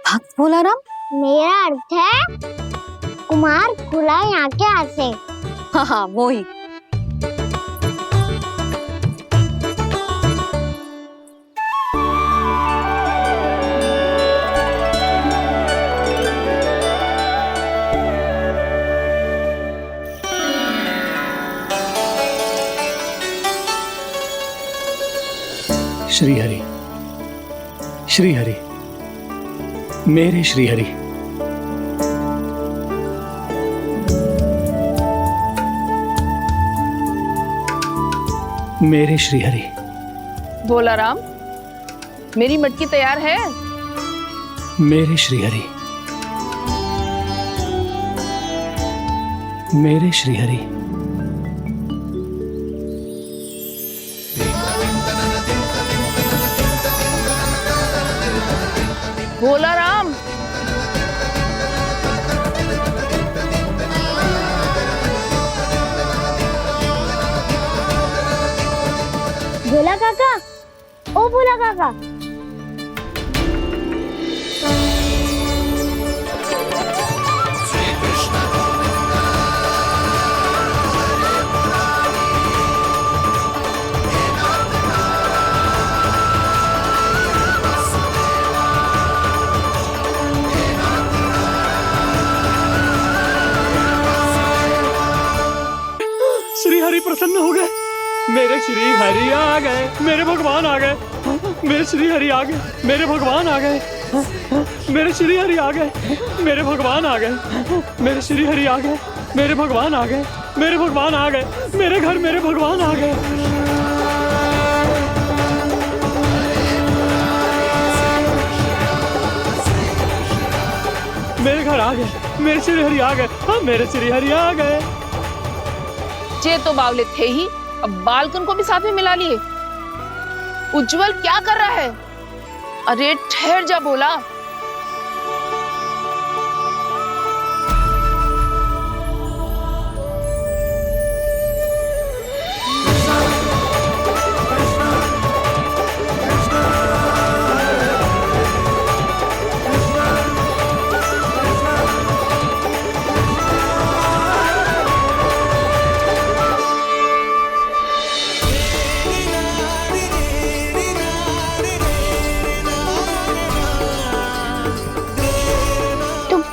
भक्त भोला राम? मेरा अर्थ है कुमार भोला यहाँ के यहाँ से। हाँ हाँ, वो ही। श्री हरि, श्री हरि, मेरे श्री हरि। मेरे श्री हरि। भोला राम, मेरी मटकी तैयार है? मेरे श्री हरि। मेरे श्री हरि। भोला राम, भोला काका, ओ भोला काका। श्री हरि प्रसन्न हो गए। मेरे श्री हरि आ गए, मेरे भगवान आ गए। मेरे श्री हरि आ गए, मेरे भगवान आ गए। मेरे श्री हरि आ गए, मेरे भगवान आ गए। मेरे श्री हरि आ गए, मेरे भगवान आ गए। मेरे भगवान आ गए, मेरे घर मेरे भगवान आ गए। मेरे घर आ गए, मेरे श्री हरि आ गए। हाँ, मेरे श्री हरि आ गए। ये तो बावले थे ही, अब बालकन को भी साथ में मिला लिए। उज्जवल क्या कर रहा है? अरे ठहर जा भोला।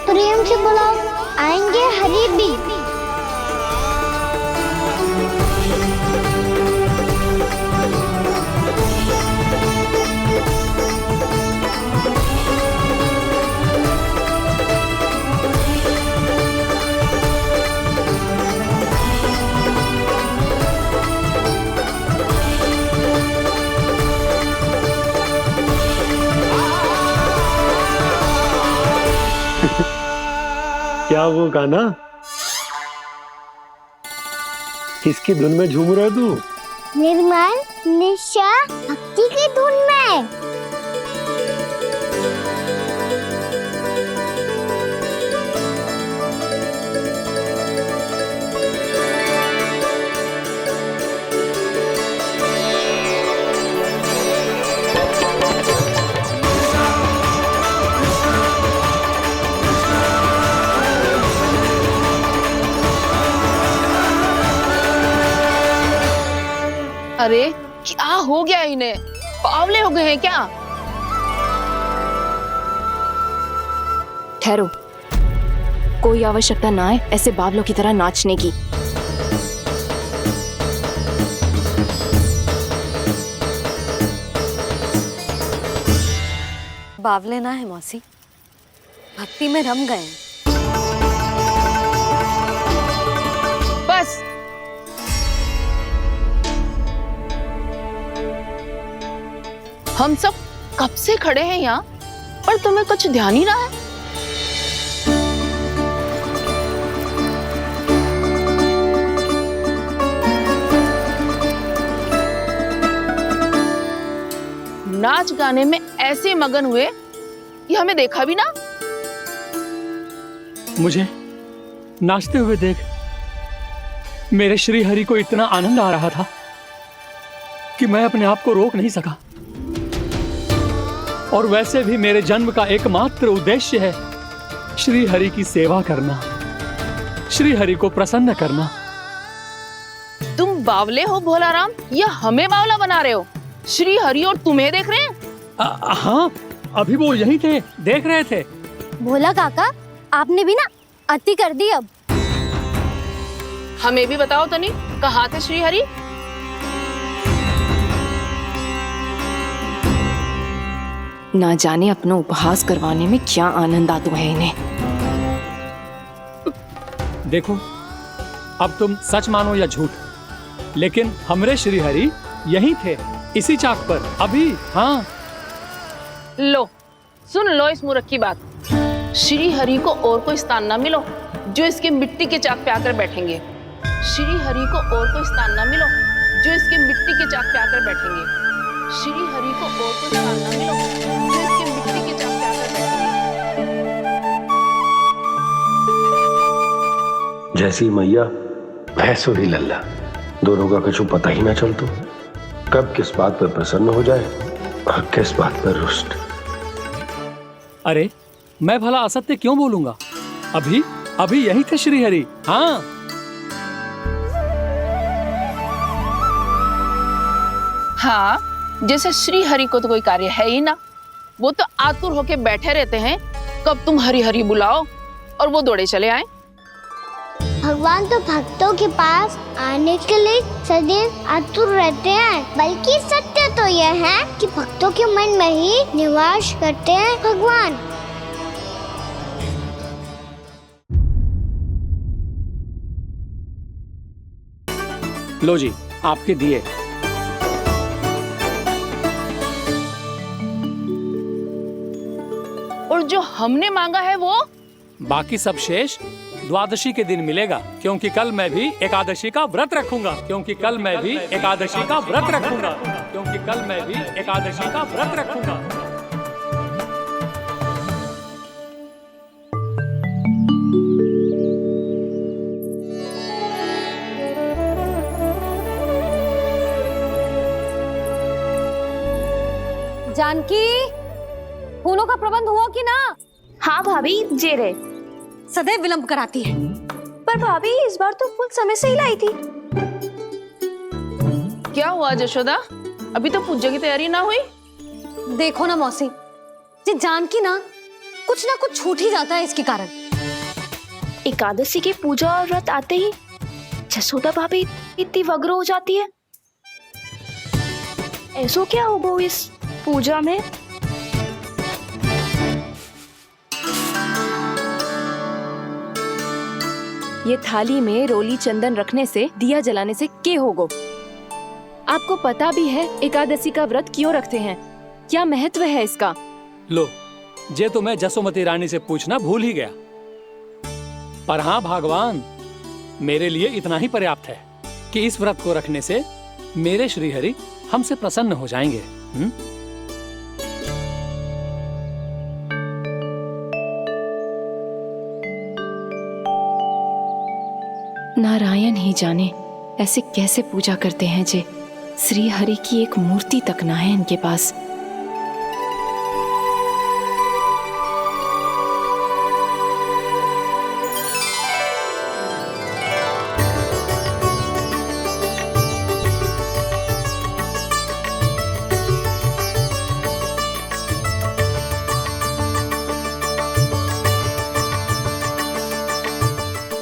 प्रेम से बुलाओ, आएंगे हरी भी। क्या वो गाना? किसकी धुन में झूम रहा तू? निर्मल निशा भक्ति की धुन में। अरे क्या हो गया इन्हें? बावले हो गए हैं क्या? ठहरो, कोई आवश्यकता ना है ऐसे बावलों की तरह नाचने की। बावले ना है मौसी, भक्ति में रम गए। बस हम सब कब से खड़े हैं यहाँ, पर तुम्हें कुछ ध्यान ही ना है। नाच गाने में ऐसे मगन हुए कि हमें देखा भी ना। मुझे नाचते हुए देख मेरे श्री हरि को इतना आनंद आ रहा था कि मैं अपने आप को रोक नहीं सका। और वैसे भी मेरे जन्म का एकमात्र उद्देश्य है श्री हरि की सेवा करना, श्री हरि को प्रसन्न करना। तुम बावले हो भोलाराम, या हमें बावला बना रहे हो? श्री हरि और तुम्हें देख रहे हैं? हाँ, अभी वो यहीं थे, देख रहे थे। भोला काका, आपने भी ना अति कर दी अब। हमें भी बताओ तनी, कहाँ थे श्री हरि? ना जाने अपना उपहास करवाने में क्या आनंद आता है इन्हें। देखो, अब तुम सच मानो या झूठ, लेकिन हमरे श्री हरि यहीं थे, इसी चाक पर अभी। हाँ, लो सुन लो इस मूर्ख की बात। श्री हरि को और कोई स्थान ना मिलो जो इसके मिट्टी के चाक पे आकर बैठेंगे। श्री हरि को और कोई स्थान ना मिलो जो इसके मिट्टी के चाक पे आकर बैठेंगे। श्री हरि को और कोई स्थान ना मिलो जो इसके मिट्टी के चाक पे आकर बैठेंगे। जैसी मैया भैंसो ही लल्ला, दोनों का कुछ पता ही ना चलतो, कब किस बात पर प्रसन्न हो जाए और किस बात पर रुष्ट। अरे मैं भला असत्य क्यों बोलूंगा? अभी यही थे श्री हरि। हाँ, हाँ, जैसे श्री हरि को तो कोई कार्य है ही ना। वो तो आतुर होके बैठे रहते हैं कब तुम हरि हरि बुलाओ और वो दौड़े चले आए। भगवान तो भक्तों के पास आने के लिए सदैव आतुर रहते हैं, बल्कि सत्य तो यह है कि भक्तों के मन में ही निवास करते हैं भगवान। लो जी, आपके दिए। और जो हमने मांगा है वो? बाकी सब शेष द्वादशी के दिन मिलेगा, क्योंकि कल मैं भी एकादशी का व्रत रखूंगा। क्योंकि कल मैं भी एकादशी का व्रत रखूंगा। क्योंकि कल मैं भी एकादशी का व्रत रखूंगा। जानकी, फूलों का प्रबंध हुआ कि ना? हाँ भाभी, जे रे। सदैव विलंब कराती है। पर भाभी इस बार तो फूल समय से ही लाई थी। क्या हुआ यशोदा, अभी तो पूजा की तैयारी ना हुई? देखो ना मौसी, ये जानकी ना कुछ छूट ही जाता है इसके कारण। एकादशी की पूजा और व्रत आते ही यशोदा भाभी इतनी वग्र हो जाती है। ऐसो क्या होगा इस पूजा में? ये थाली में रोली चंदन रखने से, दिया जलाने से के होगो? आपको पता भी है एकादशी का व्रत क्यों रखते हैं? क्या महत्व है इसका? लो, जे तो मैं जसोमती रानी से पूछना भूल ही गया। पर हाँ भगवान, मेरे लिए इतना ही पर्याप्त है कि इस व्रत को रखने से मेरे श्री हरि हमसे प्रसन्न हो जाएंगे। नारायण ही जाने ऐसे कैसे पूजा करते हैं जे श्री हरि की एक मूर्ति तक ना है इनके पास।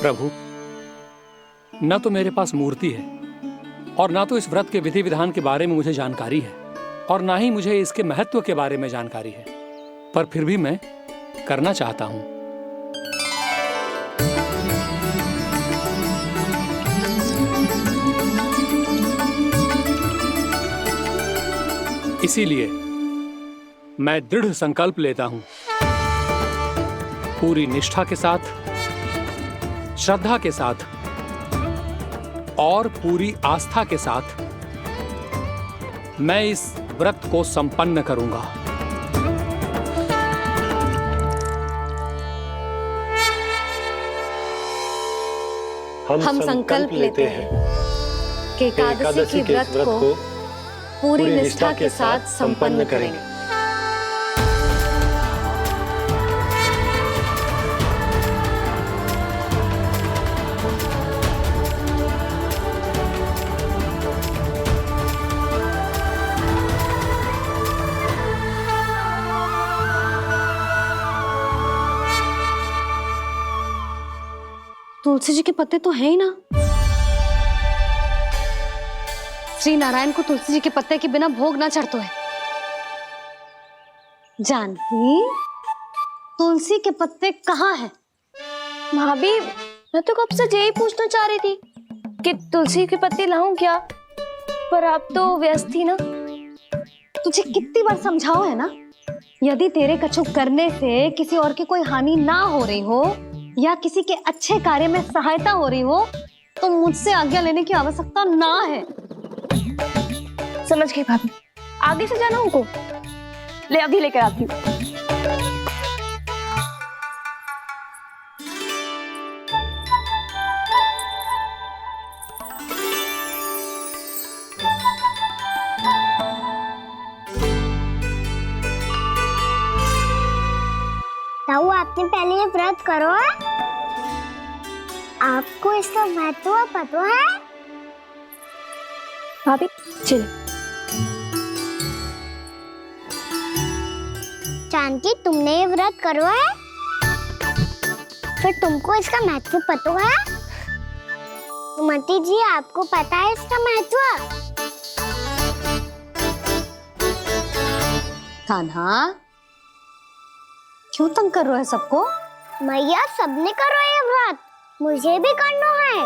प्रभु, न तो मेरे पास मूर्ति है और ना तो इस व्रत के विधि विधान के बारे में मुझे जानकारी है और ना ही मुझे इसके महत्व के बारे में जानकारी है, पर फिर भी मैं करना चाहता हूं। इसीलिए मैं दृढ़ संकल्प लेता हूं, पूरी निष्ठा के साथ, श्रद्धा के साथ और पूरी आस्था के साथ मैं इस व्रत को संपन्न करूंगा। हम संकल्प लेते हैं कि एकादशी के व्रत को पूरी निष्ठा के साथ संपन्न करेंगे। तुलसी जी के पत्ते तो हैं ही ना। श्री नारायण को तुलसी जी के पत्ते के बिना भोग ना चढ़तो है। जानकी, तुलसी के पत्ते कहाँ हैं? भाभी, मैं तो कब से यही पूछना चाह रही थी कि तुलसी के पत्ते लाऊं क्या, पर आप तो व्यस्त थी ना। तुझे कितनी बार समझाओ है ना, यदि तेरे कछु करने से किसी और की कोई हानि ना हो रही हो या किसी के अच्छे कार्य में सहायता हो रही हो तो मुझसे आज्ञा लेने की आवश्यकता ना है। समझ गई भाभी, आगे से जाना उनको। ले अभी लेकर आती हूँ। ताऊ, आपने पहले ये व्रत करो है? आपको इसका महत्व पता है? भाभी चल। जानकी, तुमने ये व्रत करो है? फिर तुमको इसका महत्व पता है? सुमति जी, आपको पता है इसका महत्व? कान्हा, क्यों तंग कर रहे हो सबको? मैया, सबने करो ये व्रत, मुझे भी करना है।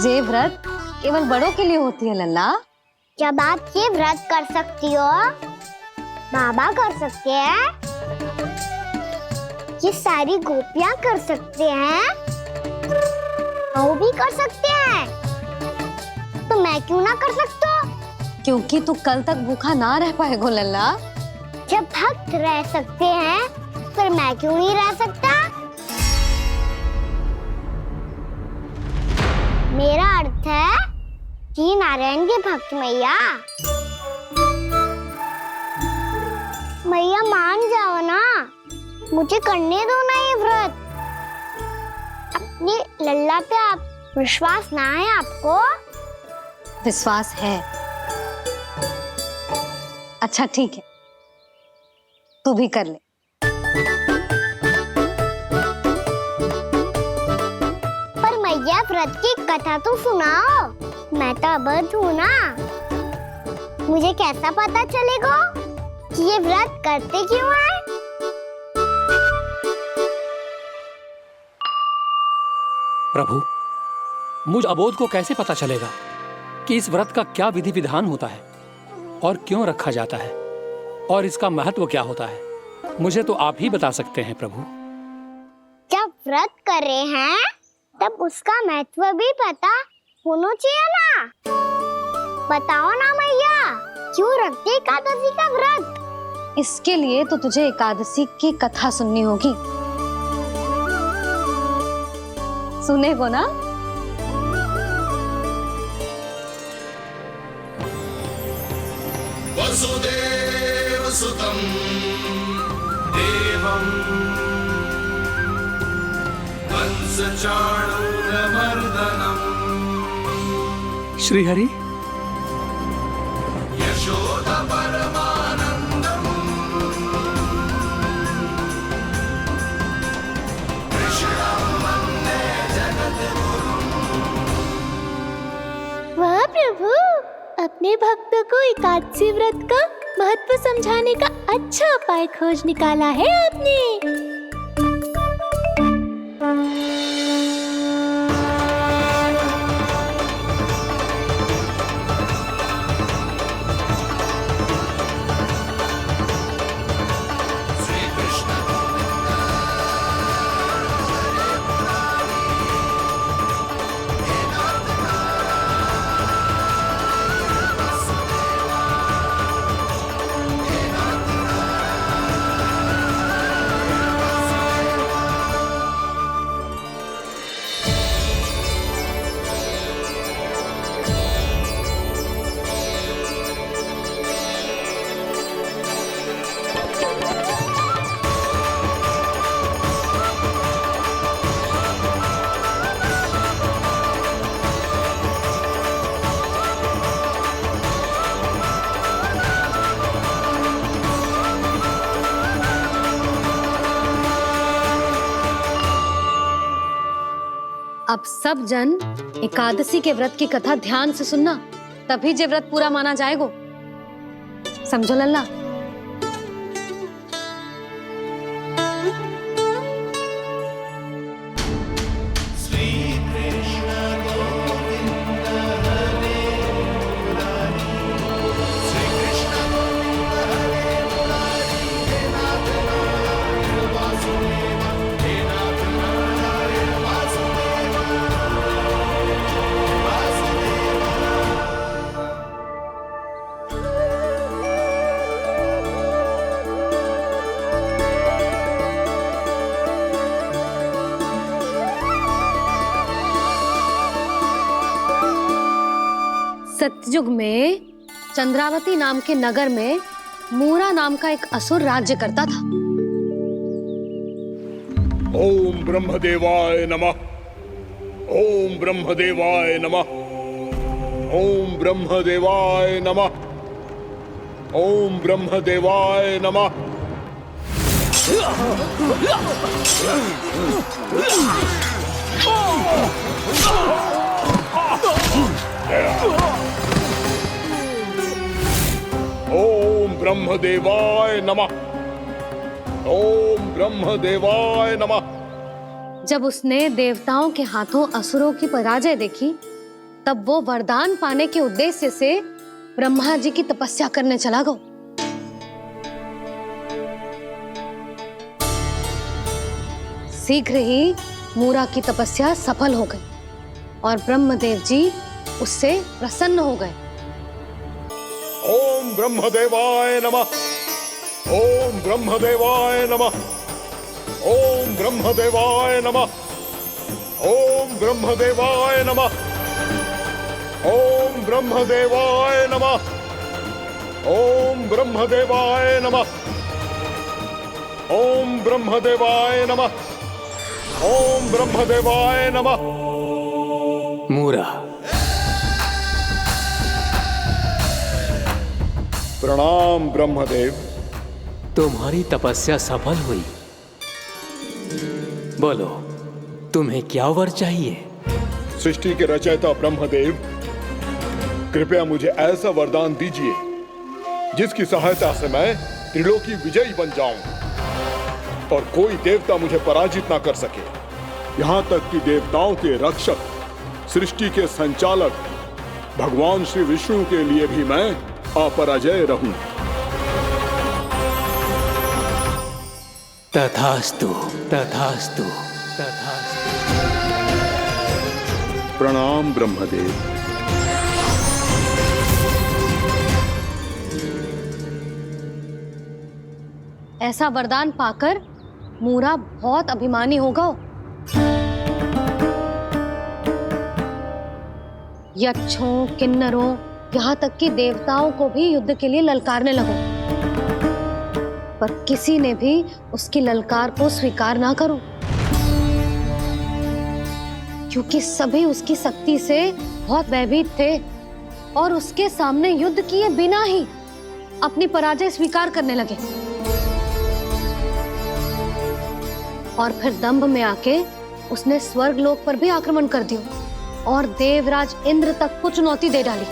ये व्रत केवल बड़ों के लिए होती है लल्ला। जब आप ये व्रत कर सकती हो, बाबा कर सकते हैं, ये सारी गोपियां कर सकते हैं, वो भी कर सकते हैं, तो मैं क्यों ना कर सकता? क्योंकि तू कल तक भूखा ना रह पाएगा लल्ला। जब भक्त रह सकते हैं, फिर मैं क्यों नहीं रह सकता? मेरा अर्थ है कि नारायण के भक्त मैया, मैया मान जाओ ना, मुझे करने दो ना ये व्रत। अपनी लल्ला पे आप विश्वास ना है आपको? विश्वास है। अच्छा ठीक है, तू भी कर ले। पर मैया, व्रत की कथा तो सुनाओ, मैं तो अबध हूँ ना। मुझे कैसा पता चलेगा कि ये व्रत करते क्यों हैं? प्रभु, मुझ अबोध को कैसे पता चलेगा कि इस व्रत का क्या विधि विधान होता है और क्यों रखा जाता है और इसका महत्व क्या होता है? मुझे तो आप ही बता सकते हैं प्रभु। जब व्रत कर रहे हैं तब उसका महत्व भी पता होना चाहिए ना। बताओ ना मैया, क्यों रखते एकादशी का व्रत? इसके लिए तो तुझे एकादशी की कथा सुननी होगी। सुनेगो ना? वसुदेव सुतं देवं कंसचाणूरमर्दनम् श्रीहरि, यशोदा परमानंदं अपने भक्तों को एकादशी व्रत का महत्व समझाने का अच्छा उपाय खोज निकाला है आपने। अब सब जन एकादशी के व्रत की कथा ध्यान से सुनना, तभी जे व्रत पूरा माना जाएगा। समझो लल्ला? सतयुग में चंद्रावती नाम के नगर में मूरा नाम का एक असुर राज्य करता था। ओम ब्रह्मदेवाय नमः। ओम ब्रह्मदेवाय नमः। ओम ब्रह्मदेवाय नमः। ओम ब्रह्मदेवाय नमः। ओम ब्रह्मदेवाय नमः। ओम ब्रह्मदेवाय नमः। जब उसने देवताओं के हाथों असुरों की पराजय देखी, तब वो वरदान पाने के उद्देश्य से ब्रह्मा जी की तपस्या करने चला गया। शीघ्र ही मूरा की तपस्या सफल हो गई और ब्रह्मदेव जी उससे प्रसन्न हो गए। ओम ब्रह्मदेवाय नमः। ओम ब्रह्मदेवाय नमः। ओम ब्रह्मदेवाय नमः। ओम ब्रह्मदेवाय नमः। ओम ब्रह्मदेवाय नमः। ओम ब्रह्मदेवाय नमः। ओम ब्रह्मदेवाय नमः। ओम ब्रह्मदेवाय नमः। मूरा, प्रणाम ब्रह्मदेव। तुम्हारी तपस्या सफल हुई। बोलो, तुम्हें क्या वर चाहिए? सृष्टि के रचयिता ब्रह्मदेव, कृपया मुझे ऐसा वरदान दीजिए जिसकी सहायता से मैं त्रिलोकी विजयी बन जाऊं और कोई देवता मुझे पराजित ना कर सके। यहाँ तक कि देवताओं के रक्षक, सृष्टि के संचालक भगवान श्री विष्णु के लिए भी मैं अपराजय रहूं। तथास्तु, तथास्तु, तथास्तु। प्रणाम ब्रह्मदेव। ऐसा वरदान पाकर मूरा बहुत अभिमानी होगा। यक्षों, किन्नरों, यहाँ तक कि देवताओं को भी युद्ध के लिए ललकारने लगा, पर किसी ने भी उसकी ललकार को स्वीकार ना करो, क्योंकि सभी उसकी शक्ति से बहुत भयभीत थे और उसके सामने युद्ध किए बिना ही अपनी पराजय स्वीकार करने लगे। और फिर दंभ में आके उसने स्वर्ग लोक पर भी आक्रमण कर दिया और देवराज इंद्र तक को चुनौती दे डाली।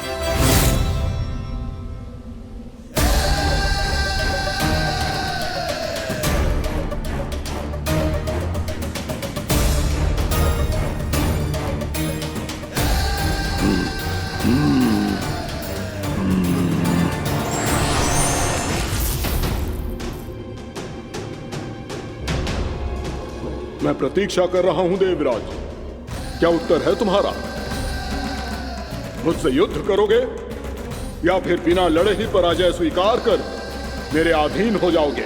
मैं प्रतीक्षा कर रहा हूं देवराज। क्या उत्तर है तुम्हारा? मुझसे युद्ध करोगे या फिर बिना लड़े ही पराजय स्वीकार कर मेरे अधीन हो जाओगे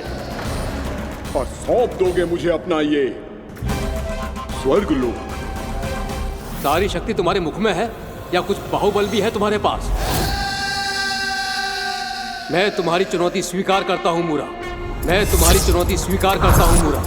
और सौंप दोगे मुझे अपना ये स्वर्ग लोक? सारी शक्ति तुम्हारे मुख में है या कुछ बाहुबल भी है तुम्हारे पास? मैं तुम्हारी चुनौती स्वीकार करता हूं मूरा। मैं तुम्हारी चुनौती स्वीकार करता हूं मूरा।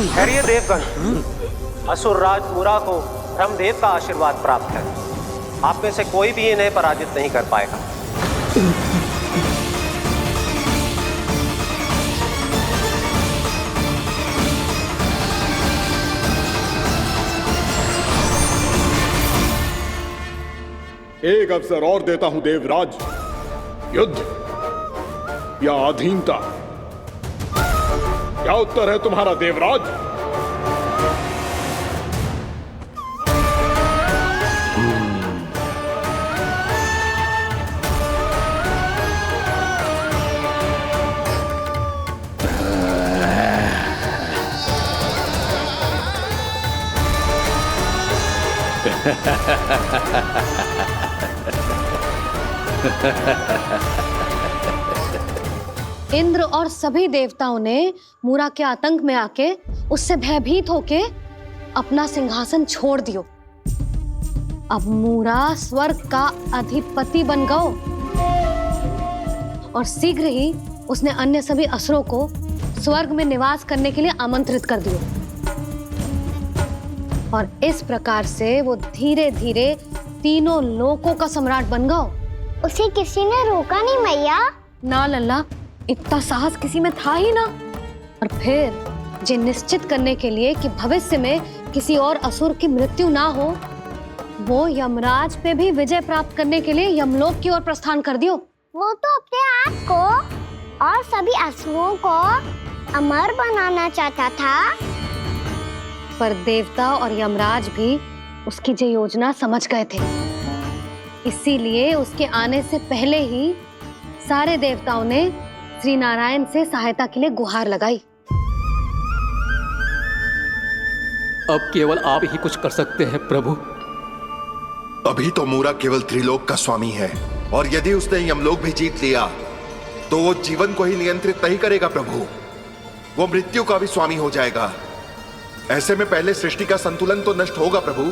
खैरिए देवगण, असुर राज मुरा को ब्रह्मदेव का आशीर्वाद प्राप्त है। आप में से कोई भी इन्हें पराजित नहीं कर पाएगा। एक अवसर और देता हूं देवराज। युद्ध या अधीनता, क्या उत्तर है तुम्हारा देवराज? इंद्र और सभी देवताओं ने मूरा के आतंक में आके उससे भयभीत होके अपना सिंहासन छोड़ दियो। अब मूरा स्वर्ग का अधिपति बन गयो और शीघ्र ही उसने अन्य सभी असुरों को स्वर्ग में निवास करने के लिए आमंत्रित कर दियो। और इस प्रकार से वो धीरे धीरे तीनों लोकों का सम्राट बन गयो। उसे किसी ने रोका नहीं मैया? ना लल्ला, इतना साहस किसी में था ही ना। और फिर ये निश्चित करने के लिए कि भविष्य में किसी और असुर की मृत्यु ना हो, वो यमराज पे भी विजय प्राप्त करने के लिए यमलोक की ओर प्रस्थान कर दियो। वो तो अपने आप को और सभी असुरों को अमर बनाना चाहता था। पर देवता और यमराज भी उसकी ये योजना समझ गए थे। इसीलिए उसके आने से पहले ही सारे देवताओं ने श्री नारायण से सहायता के लिए गुहार लगाई। अब केवल आप ही कुछ कर सकते हैं प्रभु। अभी तो मूरा केवल त्रिलोक का स्वामी है, और यदि उसने यमलोक भी जीत लिया तो वो जीवन को ही नियंत्रित नहीं करेगा प्रभु, वो मृत्यु का भी स्वामी हो जाएगा। ऐसे में पहले सृष्टि का संतुलन तो नष्ट होगा प्रभु,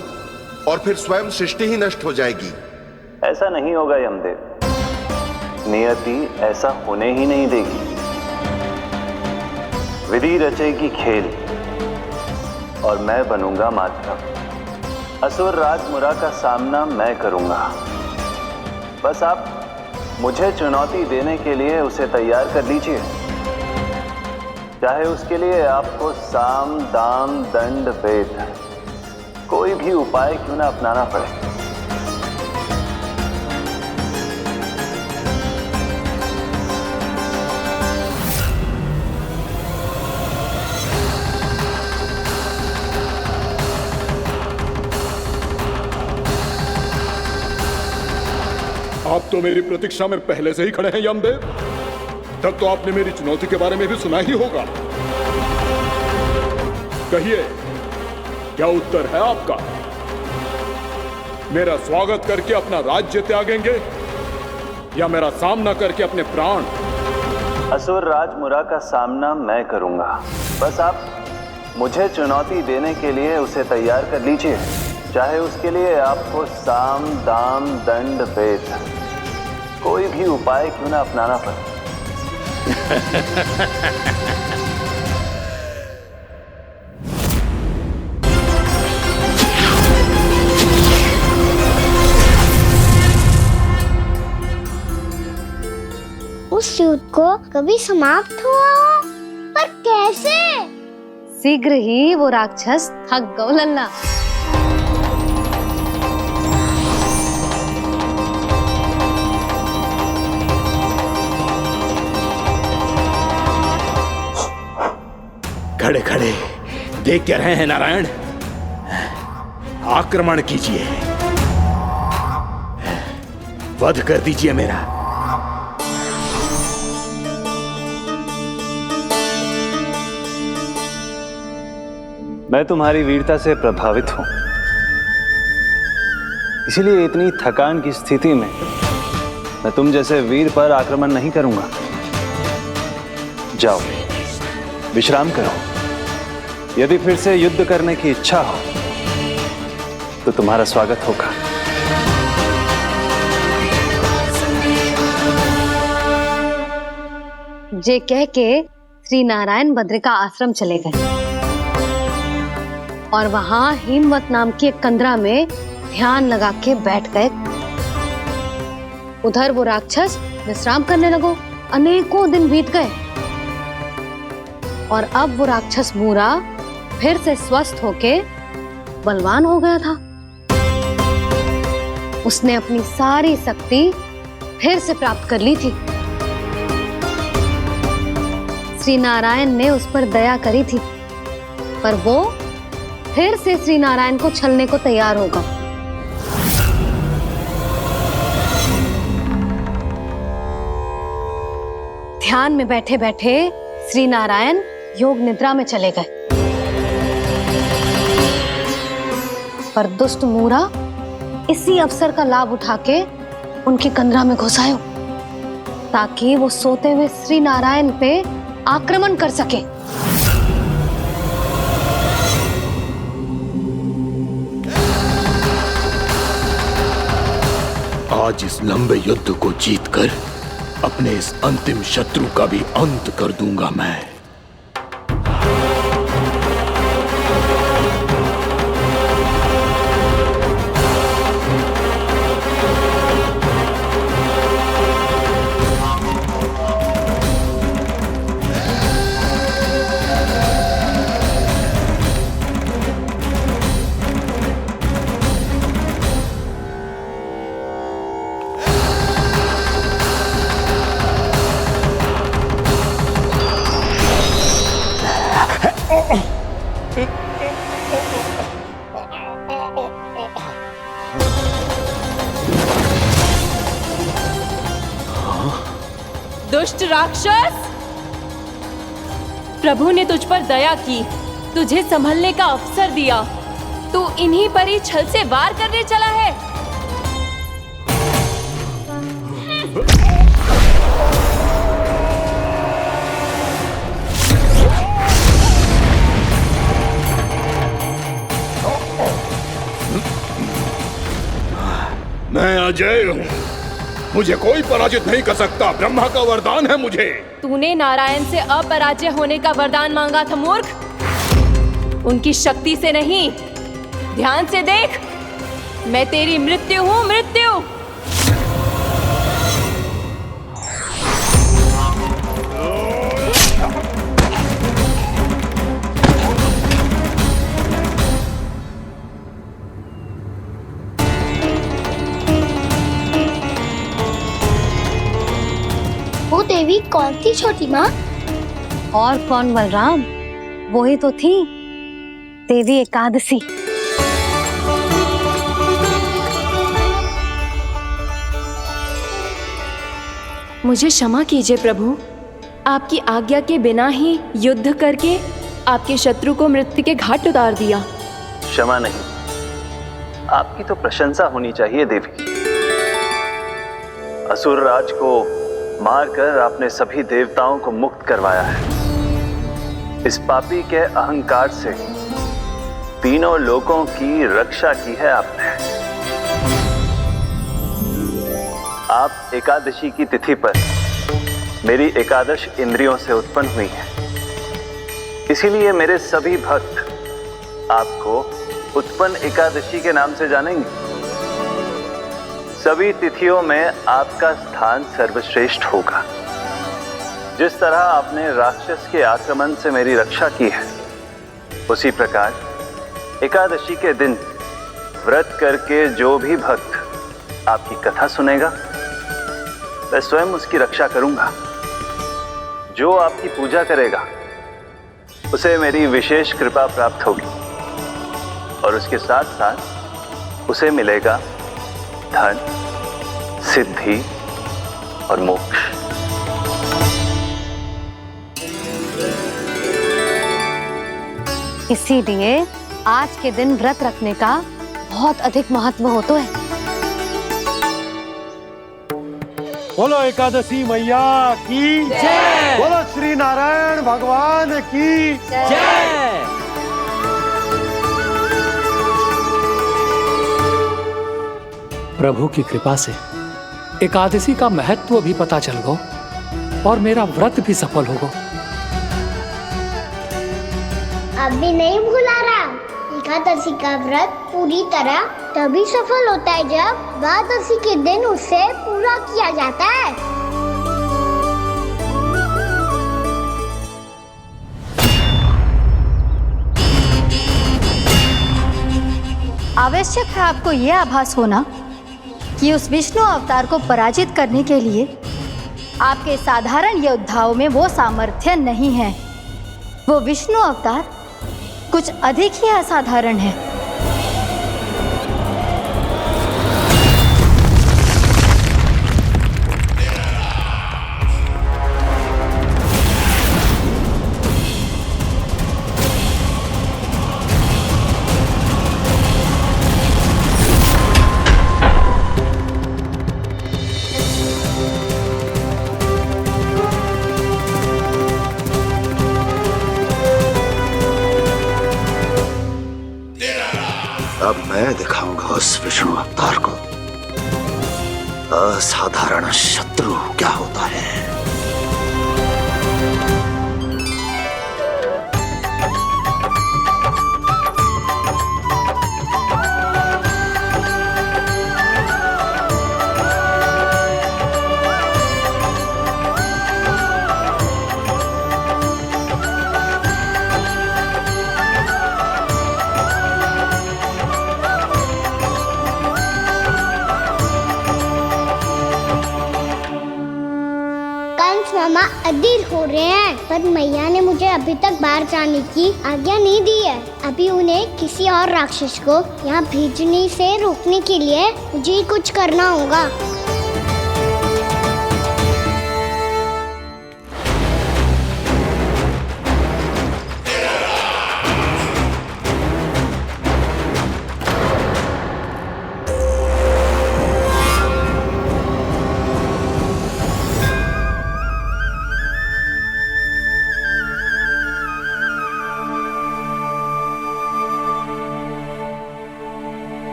और फिर स्वयं सृष्टि ही नष्ट हो जाएगी। ऐसा नहीं होगा यमदेव, नियति ऐसा होने ही नहीं देगी। विधि रचेगी खेल और मैं बनूंगा माध्यम। असुर राज मुरा का सामना मैं करूंगा। बस आप मुझे चुनौती देने के लिए उसे तैयार कर लीजिए, चाहे उसके लिए आपको साम दाम दंड भेद कोई भी उपाय क्यों ना अपनाना पड़े। आप तो मेरी प्रतीक्षा में पहले से ही खड़े हैं यमदेव। तब तो आपने मेरी चुनौती के बारे में भी सुना ही होगा। कहिए, क्या उत्तर है आपका? मेरा स्वागत करके अपना राज्य त्यागेंगे या मेरा सामना करके अपने प्राण? असुर राज मुरा का सामना मैं करूंगा। बस आप मुझे चुनौती देने के लिए उसे तैयार कर लीजिए, चाहे उसके लिए आपको साम दाम दंड भेद कोई भी उपाय क्यों ना अपनाना पड़े। उस युद्ध को कभी समाप्त हुआ हो, पर कैसे? शीघ्र ही वो राक्षस थक गो लल्ला। खड़े खड़े देख क्या रहे हैं नारायण? आक्रमण कीजिए, वध कर दीजिए मेरा। मैं तुम्हारी वीरता से प्रभावित हूं, इसीलिए इतनी थकान की स्थिति में मैं तुम जैसे वीर पर आक्रमण नहीं करूंगा। जाओ विश्राम करो। यदि फिर से युद्ध करने की इच्छा हो तो तुम्हारा स्वागत होगा। जे कह के श्री नारायण बद्रिका आश्रम चले गए और वहां हिमवत नाम की एक कंदरा में ध्यान लगा के बैठ गए। उधर वो राक्षस विश्राम करने लगो। अनेकों दिन बीत गए और अब वो राक्षस मूरा फिर से स्वस्थ होके बलवान हो गया था। उसने अपनी सारी शक्ति फिर से प्राप्त कर ली थी। श्री नारायण ने उस पर दया करी थी, पर वो फिर से श्री नारायण को छलने को तैयार होगा। ध्यान में बैठे बैठे श्री नारायण योग निद्रा में चले गए, पर दुष्ट मूरा इसी अवसर का लाभ उठा के उनकी कंदरा में घुस आयो ताकि वो सोते हुए श्री नारायण पे आक्रमण कर सके। आज इस लंबे युद्ध को जीतकर अपने इस अंतिम शत्रु का भी अंत कर दूंगा मैं। दुष्ट राक्षस, प्रभु ने तुझ पर दया की, तुझे संभलने का अवसर दिया। तू इन्हीं पर ही छल से वार करने चला है। मैं अजय हूँ, मुझे कोई पराजित नहीं कर सकता। ब्रह्मा का वरदान है मुझे। तूने नारायण से अपराजय होने का वरदान मांगा था मूर्ख, उनकी शक्ति से नहीं। ध्यान से देख, मैं तेरी मृत्यु हूँ, मृत्यु। वो देवी कौन थी छोटी माँ? और कौन बलराम, वो ही तो थी देवी एकादशी। मुझे क्षमा कीजिए प्रभु, आपकी आज्ञा के बिना ही युद्ध करके आपके शत्रु को मृत्यु के घाट उतार दिया। क्षमा नहीं, आपकी तो प्रशंसा होनी चाहिए देवी। असुर राज को मारकर आपने सभी देवताओं को मुक्त करवाया है। इस पापी के अहंकार से तीनों लोकों की रक्षा की है आपने। आप एकादशी की तिथि पर मेरी एकादश इंद्रियों से उत्पन्न हुई हैं। इसीलिए मेरे सभी भक्त आपको उत्पन्न एकादशी के नाम से जानेंगे। सभी तिथियों में आपका स्थान सर्वश्रेष्ठ होगा। जिस तरह आपने राक्षस के आक्रमण से मेरी रक्षा की है, उसी प्रकार एकादशी के दिन व्रत करके जो भी भक्त आपकी कथा सुनेगा, मैं स्वयं उसकी रक्षा करूंगा। जो आपकी पूजा करेगा उसे मेरी विशेष कृपा प्राप्त होगी और उसके साथ साथ उसे मिलेगा धन, सिद्धि और मोक्ष। इसीलिए आज के दिन व्रत रखने का बहुत अधिक महत्व होता है। बोलो एकादशी मैया की जय। बोलो श्री नारायण भगवान की जय। प्रभु की कृपा से एकादशी का महत्व भी पता चल गो और मेरा व्रत भी सफल होगा। अभी नहीं भूला रहा, एकादशी का व्रत पूरी तरह तभी सफल होता है जब द्वादशी के दिन उसे पूरा किया जाता है। आवश्यक है आपको यह आभास होना कि उस विष्णु अवतार को पराजित करने के लिए आपके साधारण योद्धाओं में वो सामर्थ्य नहीं है। वो विष्णु अवतार कुछ अधिक ही असाधारण है। अब मैं दिखाऊंगा उस विष्णु अवतार को असाधारण शत्रु क्या होता है। मामा अधीर हो रहे हैं, पर मैया ने मुझे अभी तक बाहर जाने की आज्ञा नहीं दी है। अभी उन्हें किसी और राक्षस को यहाँ भेजने से रोकने के लिए मुझे ही कुछ करना होगा।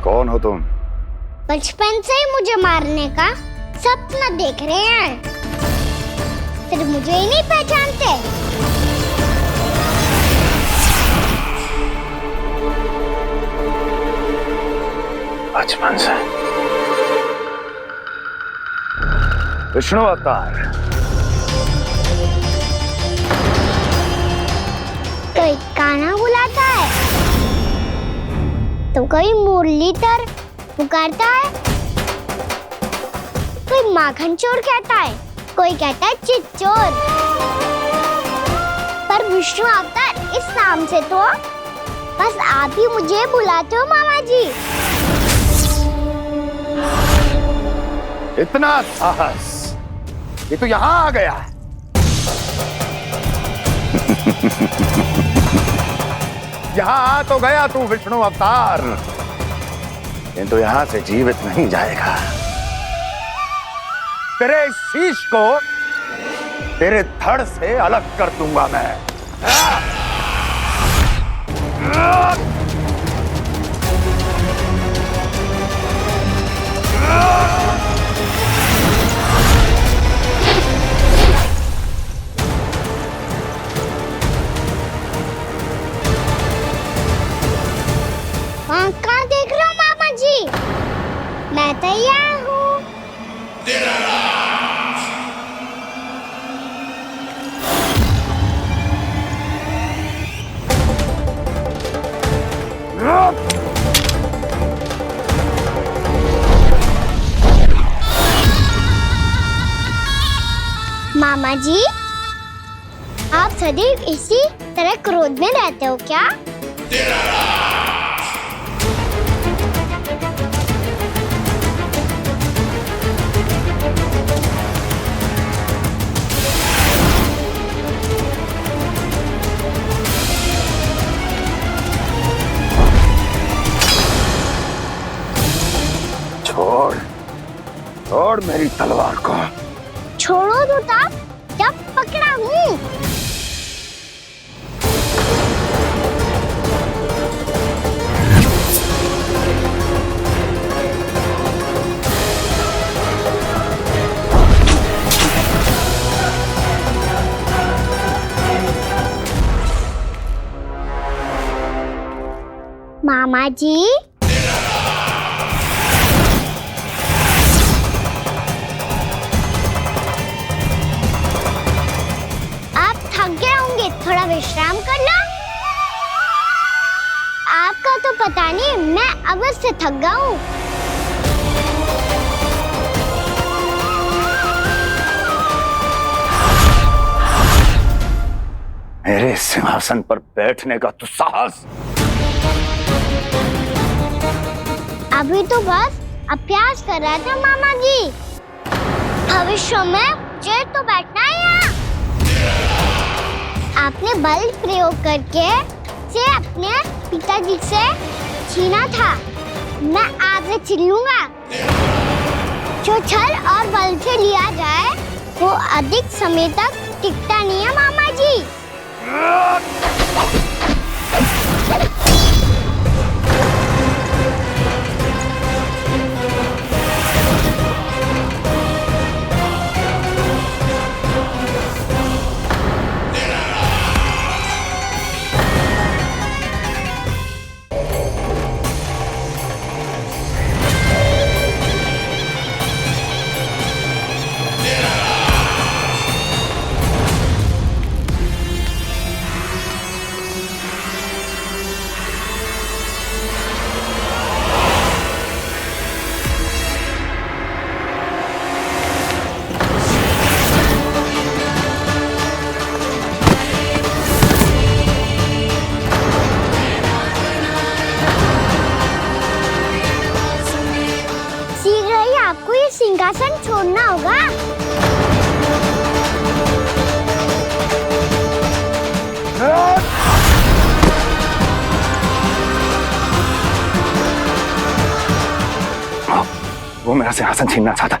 कौन हो तुम? बचपन से ही मुझे मारने का सपना देख रहे हैं, सिर्फ मुझे ही नहीं पहचानते। बचपन से विष्णु अवतार। कोई कान्हा बुलाता है तो कोई मुरलीधर पुकारता है, कोई माखन चोर कहता है, कोई कहता है चिच्चोर। पर विष्णु अवतार इस नाम से तो बस आप ही मुझे बुलाते हो मामा जी। इतना साहस, ये तो यहाँ आ गया है। यहाँ आ तो गया तू विष्णु अवतार, किंतु यहाँ से जीवित नहीं जाएगा। तेरे शीश को तेरे धड़ से अलग कर दूंगा मैं। कहाँ देख रहे हो मामा जी? मैं तैयार हूँ। मामा जी, आप सदैव इसी तरह क्रोध में रहते हो क्या? छोड़, छोड़ मेरी तलवार को। छोड़ो तो तब जब पकड़ा हूँ। मामा जी, थोड़ा विश्राम कर लो। आपका तो पता नहीं, मैं अवश्य थक गया हूँ। मेरे सिंहासन पर बैठने का तो साहस। अभी तो बस अभ्यास कर रहा था मामा जी। भविष्य में मुझे तो बैठना है यहाँ। आपने बल प्रयोग करके से अपने पिताजी से छीना था। मैं आपसे छीन लूंगा। जो छल और बल से लिया जाए वो अधिक समय तक टिकता नहीं है मामा जी। आपको ये सिंहासन छोड़ना होगा। वो मेरा सिंहासन छीनना चाहता।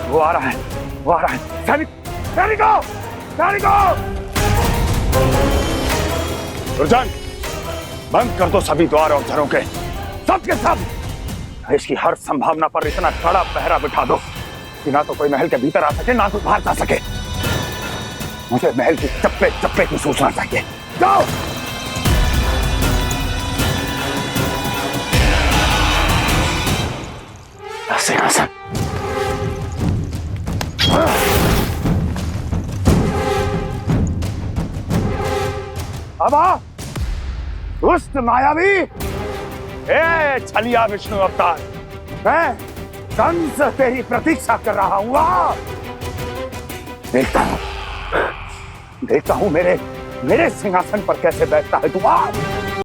वो आ रहा है, वो आ रहा है। सैनिकों, दुर्जन, बंद कर दो सभी द्वार और घरों के, सब के सब। इसकी हर संभावना पर इतना कड़ा पहरा बिठा दो कि ना तो कोई महल के भीतर आ सके, ना कोई बाहर जा सके। मुझे महल की चप्पे चप्पे की सूचना चाहिए। जाओ। सिंहासन। अब आ, दुष्ट मायावी, ए छलिया विष्णु अवतार, मैं कंस तेरी प्रतीक्षा कर रहा हूँ। देखता हूँ मेरे सिंहासन पर कैसे बैठता है तू।